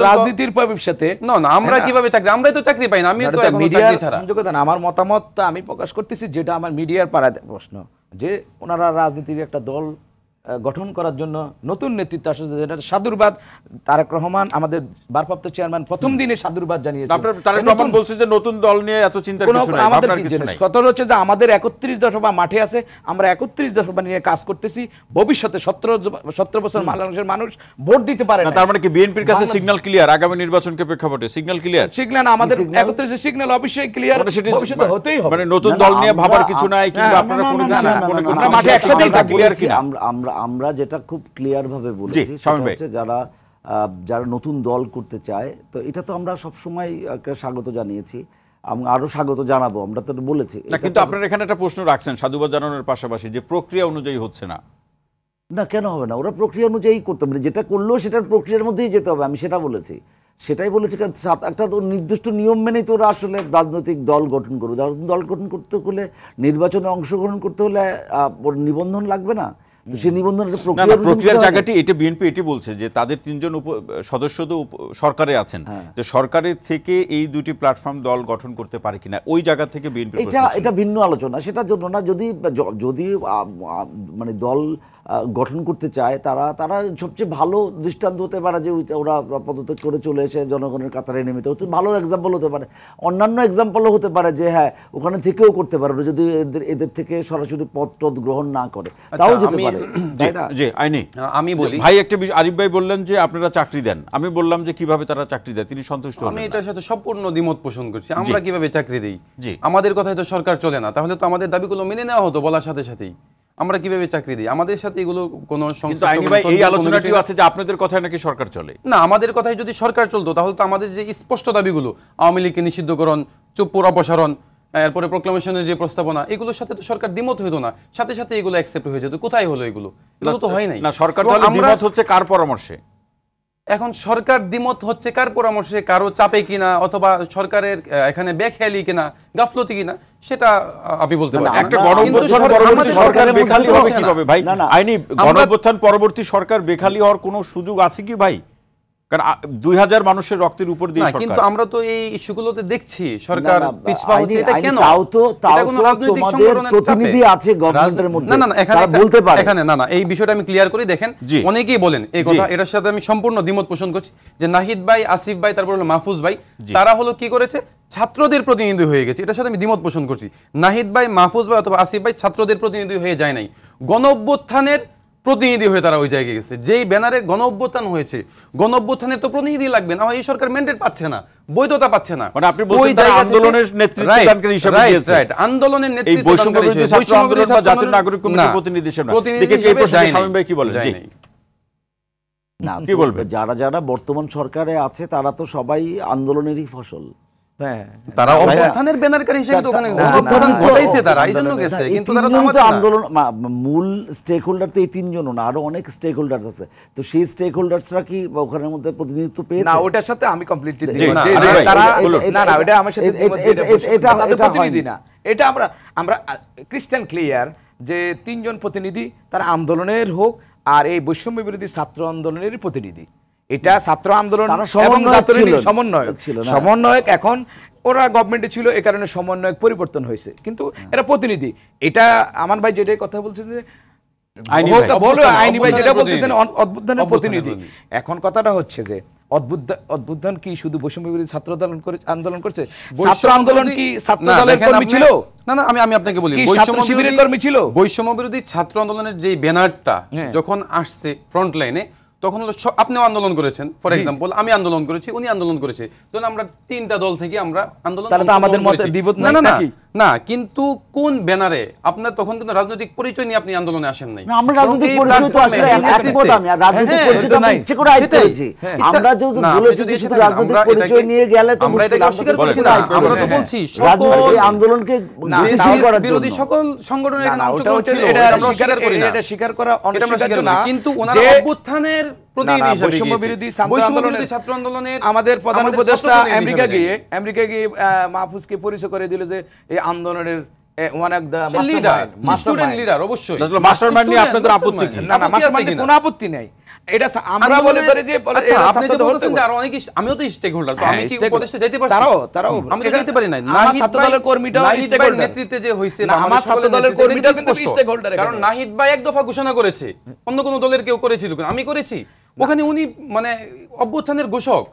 রাজনীতির ভবিষ্যতে না, আমরা কিভাবে চাকরি, আমরাই তো চাকরি পাই না, আমি তো এখন চাকরি ছাড়া। আমার মতামত আমি প্রকাশ করতেছি, যেটা আমার মিডিয়ার পাড়ায় প্রশ্ন। যে ওনারা রাজনীতির একটা দল গঠন করার জন্য নতুন নেতৃত্ব আসলে যেটা সাধুবাদ তারেক রহমান আমাদের ভারপ্রাপ্ত চেয়ারম্যান প্রথম দিনে সাধুবাদ জানিয়েছেন। আপনার তারেক রহমান বলছে যে নতুন দল নিয়ে এত চিন্তার কিছু নাই, আমাদের আপনার কি কিছু জিনিস নাই। কথা হচ্ছে যে আমাদের 31 দফা মাঠে আছে, আমরা 31 দফা নিয়ে কাজ করতেছি। ভবিষ্যতে 17 বছর বাংলাদেশের মানুষ ভোট দিতে পারে না, না। তার মানে কি বিএনপির কাছে সিগন্যাল ক্লিয়ার আগামী নির্বাচনকে প্রেক্ষাপটে সিগন্যাল ক্লিয়ার? সিগন্যাল আমাদের 31 সিগন্যাল অবশ্যই ক্লিয়ার, ভবিষ্যতে হতেই হবে। মানে নতুন দল নিয়ে ভাবার কিছু নাই কিংবা আপনারা কোনো কিছু আমরা মাঠে একসাথেই থাকি। ক্লিয়ার কিনা? আমরা যেটা খুব ক্লিয়ার ভাবে বলেছি সেটা হচ্ছে যারা নতুন দল করতে চায়, তো এটা তো আমরা সবসময় স্বাগত জানিয়েছি, আরো স্বাগত জানাবো, আমরা তো বলেছি না। কিন্তু আপনারা এখানে একটা প্রশ্ন রাখছেন সাধুবাদ জানানোর পাশাপাশি যে প্রক্রিয়া অনুযায়ী হচ্ছে না। না, কেন হবে না? ওরা প্রক্রিয়া অনুযায়ী করতে পারে, যেটা করলেও সেটার প্রক্রিয়ার মধ্যেই যেতে হবে, আমি সেটা বলেছি। সেটাই বলেছি, কারণ একটা নির্দিষ্ট নিয়ম মেনেই তো ওরা আসলে রাজনৈতিক দল গঠন করবে। দল গঠন করতে হলে, নির্বাচনে অংশগ্রহণ করতে হলে নিবন্ধন লাগবে না? তো সেই নিবন্ধনের প্রক্রিয়ার জায়গাটি এটা বিএনপি এটি বলছে যে তাদের 3 জন সদস্য তো সরকারে আছেন, তো সরকারের থেকে এই দুটি প্ল্যাটফর্ম দল গঠন করতে পারে কিনা ওই জায়গা থেকে বিএনপি এটা ভিন্ন আলোচনা, সেটার জন্য না। যদি মানে দল গঠন করতে চায়, তারা সবচেয়ে ভালো দৃষ্টান্ত হতে পারে যে ওরা পদত্যাগ করে চলে এসে জনগণের কাতারে নেমে, এটা হচ্ছে ভালো এক্সাম্পল হতে পারে। অন্যান্য এক্সাম্পলও হতে পারে যে হ্যাঁ ওখানে থেকেও করতে পারে, যদি এদের থেকে সরাসরি পদ গ্রহণ না করে, তাও যেতে পারে। আমি বলি ভাই একটা বিষয়, আরিফ ভাই বললেন যে আপনারা চাকরি দেন, আমি বললাম যে কিভাবে তারা চাকরি দেয় তিনি সন্তুষ্ট হলেন না। আমি এটার সাথে সম্পূর্ণ দ্বিমত পোষণ করছি। আমরা কিভাবে চাকরি দেই? আমাদের কথাই তো সরকার চলে না, তাহলে তো আমাদের দাবিগুলো মেনে নেওয়া হতো বলার সাথে সাথেই। আমরা কিভাবে চাকরি দিই? আমাদের সাথে এগুলো কোনো এই আলোচনাটিও আছে যে আপনাদের কথায় নাকি সরকার চলে না। আমাদের কথাই যদি সরকার চলতো তাহলে তো আমাদের যে স্পষ্ট দাবিগুলো, আওয়ামী লীগকে নিষিদ্ধকরণ, চুপ্পুর অপসারণ, এরপরে প্রোক্লামেশনের যে প্রস্তাবনা, এগুলোর সাথে তো সরকার দ্বিমত হইতো না, সাথে সাথে এগুলো অ্যাকসেপ্ট হয়ে যেত। কোথায় হলো এগুলো? এগুলো তো হয় নাই না। সরকার দ্বিমত হচ্ছে কার পরামর্শে? এখন সরকার দ্বিমত হচ্ছে কার পরামর্শে, কারো চাপে কিনা, অথবা সরকারের এখানে বেখেয়ালি কিনা, গাফলতি কিনা, সেটা আপনি বলতে পারেন। একটা গণঅভ্যুত্থান পরবর্তী সরকার বেখালি হবে কিভাবে ভাই? আইনি গণঅভ্যুত্থান পরবর্তী সরকার বেখালি হওয়ার কোনো সুযোগ আছে কি ভাই? কারণ 2000 মানুষের রক্তের উপর দিয়ে সরকার। কিন্তু আমরা তো এই ইস্যুগুলোতে দেখছি সরকার পিছপা হচ্ছে। এটা কেন? তাও তো তোমাদের প্রতিনিধি আছে গভর্নমেন্টের মধ্যে, না এখানে বলতে পারে এখানে না এই বিষয়টা আমি ক্লিয়ার করি। দেখেন অনেকেই বলেন এই কথা, এটার সাথে আমি সম্পূর্ণ দ্বিমত পোষণ করছি যে নাহিদ ভাই, আসিফ ভাই, তারপর হলো মাহফুজ ভাই, তারা হলো কি করেছে, ছাত্রদের প্রতিনিধি হয়ে গেছে। এটার সাথে আমি দ্বিমত পোষণ করছি। নাহিদ ভাই, মাহফুজ ভাই অথবা আসিফ ভাই ছাত্রদের প্রতিনিধি হয়ে যায় নাই, গণঅভ্যুত্থানের প্রতিনিধি হয়ে তারা ওই জায়গায় গেছে। যেই ব্যানারে গণঅভ্যুত্থান হয়েছে, গণঅভ্যুত্থানের তো প্রতিনিধি লাগবে, না এই সরকার ম্যান্ডেট পাচ্ছে না, বৈধতা পাচ্ছে না। মানে আপনি বলছেন তারা আন্দোলনের নেতৃত্বদানকারী হিসেবে দিয়েছে। রাইট, আন্দোলনের নেতৃত্বদানকারী হিসেবে ছাত্র আন্দোলন বা জাতীয় নাগরিক কমিটির প্রতিনিধি হিসেবে এই প্রশ্নে শামীম ভাই কি বলেন? জি না, কি বলবেন? যারা বর্তমান সরকারে আছে তারা তো সবাই আন্দোলনেরই ফসল। তারা অভ্যুত্থানের ব্যানারকারী হিসেবে তো ওখানে গণঅভ্যুত্থান ঘটাইছে, তারা এইজন্য গেছে। কিন্তু তারা তো আমাদের আন্দোলন মূল স্টেক হোল্ডার তো এই 3 জন না, আরো অনেক স্টেক হোল্ডারস আছে। তো সেই স্টেক হোল্ডারসরা কি ওখানের মধ্যে প্রতিনিধিত্ব পেয়েছে? না, ওটার সাথে আমি কমপ্লিটলি তারা না ওটা আমার সাথে এটা প্রতিনিধি না। এটা আমরা ক্রিস্টাল ক্লিয়ার যে 3 জন প্রতিনিধি তারা আন্দোলনের হোক আর এই বৈষম্য বিরোধী ছাত্র আন্দোলনের প্রতিনিধি। এটা ছাত্র আন্দোলন সমন্বয়ক, এখন ওরা গভর্নমেন্টে ছিল, এই কারণে সমন্বয়ক পরিবর্তন হয়েছে, কিন্তু এরা প্রতিনিধি। এটা আমার ভাই যেটাই কথা বলছে যে আইনি ভাই যেটা বলতেছেন অভ্যুত্থানের প্রতিনিধি। এখন কথাটা হচ্ছে যে অভ্যুত্থান কি শুধু বৈষম্য বিরোধী ছাত্র আন্দোলন করছে? ছাত্র আন্দোলন কি ছাত্র দলের কর্মী ছিল? না আমি আপনাকে বলি, বৈষম্য বিরোধী ছাত্র আন্দোলনের যে ব্যানারটা যখন আসছে ফ্রন্ট লাইনে, তখন হলো আপনিও আন্দোলন করেছেন, ফর এক্সাম্পল আমি আন্দোলন করেছি, উনি আন্দোলন করেছে, তখন আমরা 3টা দল থেকে আমরা আন্দোলন না। কিন্তু কোন ব্যানারে আপনার তখন কিন্তু রাজনৈতিক পরিচয় নিয়ে আপনি আন্দোলনে আসেন নাই। আমরা রাজনৈতিক পরিচয় তো আসলে একমত, আমি রাজনৈতিক পরিচয় আমরা ইচ্ছে করে আইতে হয়েছি। আমরা যেহেতু বলেছি যে শুধু রাজনৈতিক পরিচয় নিয়ে গেলে তো আমরা এটাকে অস্বীকার করছি না, আমরা তো বলছি রাজনৈতিক আন্দোলনকে গতিশীল করার জন্য বিরোধী সকল সংগঠনের এখানে অংশগ্রহণ ছিল, আমরা অস্বীকার করি না, এটা স্বীকার করা অস্বীকার না। কিন্তু ওনারা অভ্যুত্থানের প্রতিনিধি হিসেবে বৈষম্য বিরোধী ছাত্র আন্দোলনের আমাদের প্রধান উপদেষ্টা আমেরিকা গিয়ে মাহফুজকে পরিচয় করে দিল যে এই আন্দোলনের one of the student leader. অবশ্যই মাস্টারমাইন্ড নিয়ে আপনাদের আপত্তি কি? না মাস্টারমাইন্ডে কোনো আপত্তি নাই। এটা আমরা বলে ধরে যে আচ্ছা, আপনি যে বলছেন যে আরো অনেক আমিও তো স্টেক হোল্ডার, তো আমি কি উপদেষ্টা যেতে পারছি? তারাও আমি তো যেতে পারি না। আমার ছাত্র দলের কর্মীটাও স্টেক হোল্ডার, নেতৃত্বে যে হইছে না, আমার ছাত্র দলের কর্মীটাও কিন্তু স্টেক হোল্ডার। কারণ নাহিদ ভাই এক দফা ঘোষণা করেছে, অন্য কোন দলের কেউ করেছিল কিনা? আমি করেছি। ওখানে উনি মানে অভ্যুত্থানের ঘোষক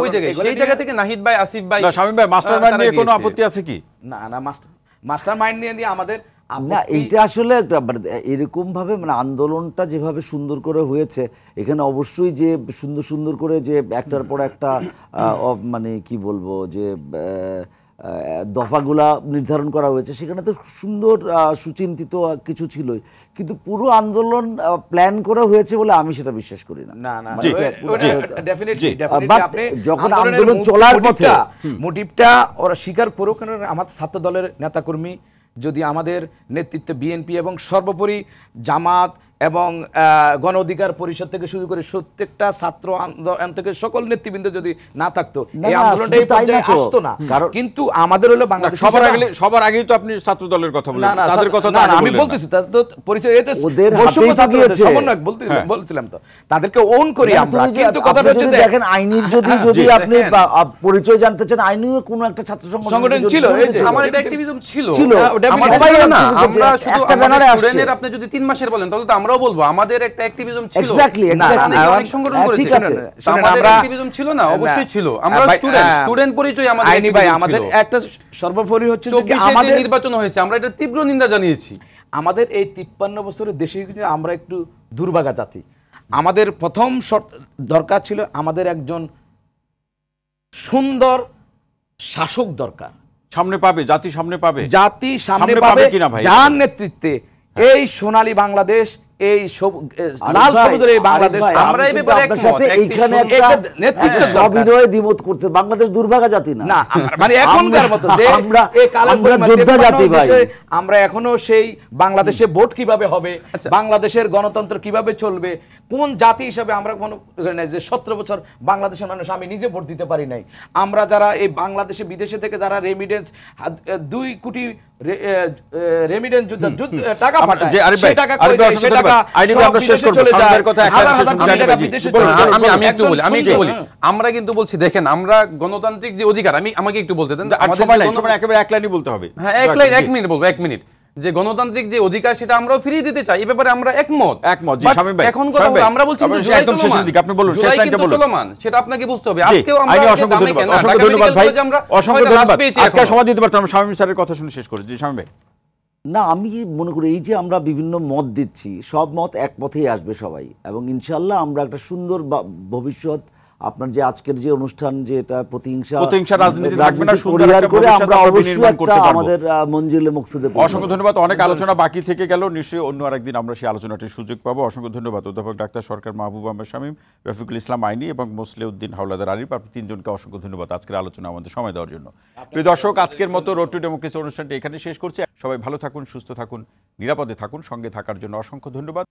ওই জায়গায়, সেই জায়গা থেকে নাহিদ ভাই, আসিফ ভাই, শামীম ভাই, মাস্টারমাইন্ড নিয়ে কোনো আপত্তি আছে কি? না মাস্টার মাইন্ড নিয়ে আমাদের না, এইটা আসলে একটা এরকম ভাবে মানে আন্দোলনটা যেভাবে সুন্দর করে হয়েছে, এখানে অবশ্যই যে সুন্দর সুন্দর করে যে একটার পর একটা মানে কি বলবো যে দফাগুলা নির্ধারণ করা হয়েছে, সেখানে তো সুন্দর সুচিন্তিত কিছু ছিলই, কিন্তু পুরো আন্দোলন প্ল্যান করা হয়েছে বলে আমি সেটা বিশ্বাস করি না। না জি, ডেফিনেটলি আপনি যখন আন্দোলন চলার পথে মোটিভটা ওরা স্বীকার করুক, কারণ আমাদের ছাত্র দলের নেতাকর্মী যদি আমাদের নেতৃত্বে বিএনপি এবং সর্বোপরি জামাত এবং গণ অধিকার পরিষদ থেকে শুরু করে প্রত্যেকটা ছাত্র আন্দোলন থেকে সকল নেতৃবৃন্দ যদি না থাকতো, এই আন্দোলনটা এই পর্যায়ে আসতো না। কিন্তু আমাদের হলো বাংলাদেশ সবার আগেই তো আপনি ছাত্র দলের কথা বলেন, না তাদের কথা না আমি বলতেছি, তাদের তো পরিচয় এতে ওদের হাতেই তো গিয়েছে। সমন্বয় বলছিলাম তো, তাদেরকে ওন করি আমরা। কিন্তু কথাটা হচ্ছে যে দেখেন আইনির যদি আপনি পরিচয় জানতে চান, আইনিও কোনো একটা ছাত্র সংগঠন ছিল, আমার একটা অ্যাক্টিভিজম ছিল, আমরা শুধু একটা ব্যানারে স্টুডেন্টের আপনি যদি 3 মাসের বলেন তাহলে তো আমরাও বলবো আমাদের একটা অ্যাক্টিভিজম ছিল। এক্স্যাক্টলি অনেক সংগঠন করেছে, আমাদের অ্যাক্টিভিজম ছিল না? অবশ্যই ছিল। আমরা স্টুডেন্ট পরিচয় আমাদের আইনি ভাই, আমাদের একটা সর্বোপরি হচ্ছে যে আমাদের নির্বাচন হয়েছে, আমরা এটা তীব্র নিন্দা জানিয়েছি। আমাদের এই 53 বছরের দেশে কিন্তু আমরা একটু দুর্ভাগা জাতি। আমাদের প্রথম দরকার ছিল আমাদের একজন সুন্দর শাসক দরকার। সামনে পাবে, জাতি সামনে পাবে, জাতি সামনে পাবে কিনা ভাই, যার নেতৃত্বে এই সোনালী বাংলাদেশ, এই লাল সবুজের এই বাংলাদেশ, আমরা এই ব্যাপারে আপনার সাথে এইখানে একটা নেতৃত্ব অভিনয় দ্বিমত করতে, বাংলাদেশ দুর্ভাগা জাতি না, মানে এখনকার মতো যে আমরা যোদ্ধা জাতি ভাই। আমরা এখনো সেই বাংলাদেশে ভোট কিভাবে হবে, বাংলাদেশের গণতন্ত্র কিভাবে চলবে, কোন জাতি হিসাবে আমরা মনে করি না যে 17 বছর বাংলাদেশের মানুষ, আমি নিজে ভোট দিতে পারি নাই। আমরা যারা এই বাংলাদেশে বিদেশে থেকে যারা রেমিডেন্স 2 কোটি রেমিডেন্স টাকা পাঠায়, সেই টাকা কই যায়? সেই টাকা আমরা শেষ করব। সরকারের কথা আমি একটু বলি, আমরা কিন্তু বলছি, দেখেন আমরা গণতান্ত্রিক যে অধিকার, আমাকে একটু বলতে দেন, আমাদের একেবারে এক লাইনই বলতে হবে। হ্যাঁ, এক লাইন, 1 মিনিট বলবো, 1 মিনিট। যে গণতান্ত্রিক যে অধিকার সেটা আমরাও ফিরিয়ে দিতে চাই, এই ব্যাপারে আমরা একমত। জি শামীম ভাই, এখন কথা হলো আমরা বলছি একদম শেষের দিকে আপনি বলুন, শেষ লাইনটা বলুন। চলমান, সেটা আপনাকে বুঝতে হবে। আজকেও আমরা অসংখ্য ধন্যবাদ ভাই, অসংখ্য ধন্যবাদ। আজকে সময় দিতে পারতাম, শামীম স্যারের কথা শুনে শেষ করি। জি শামীম ভাই। না, আমি মনে করি এই যে আমরা বিভিন্ন মত দিচ্ছি, সব মত এক পথেই আসবে সবাই, এবং ইনশাআল্লাহ আমরা একটা সুন্দর ভবিষ্যৎ, আপনার যে আজকের যে অনুষ্ঠান, যে এটা প্রতিহিংসা রাজনীতি থাকবে না, সুন্দর একটা করে আমরা অবশ্যই একটা আমাদের মঞ্জিলে মকসুদে। অসংখ্য ধন্যবাদ। অনেক আলোচনা বাকি থেকে গেল, নিশ্চয়ই অন্য আরেকদিন আমরা সেই আলোচনাটির সুযোগ পাবো। অসংখ্য ধন্যবাদ অধ্যাপক ডাক্তার সরকার মাহবুব আহমেদ শামীম, রফিকুল ইসলাম আইনি এবং মোসলেউদ্দিন হাওলাদার আরিফ, আপনি তিনজনকে অসংখ্য ধন্যবাদ আজকের আলোচনা আমাদের সময় দেওয়ার জন্য। প্রিয় দর্শক, আজকের মতো রোড টু ডেমোক্রেসি অনুষ্ঠানটি এখানে শেষ করছি। সবাই ভালো থাকুন, সুস্থ থাকুন, নিরাপদে থাকুন। সঙ্গে থাকার জন্য অসংখ্য ধন্যবাদ।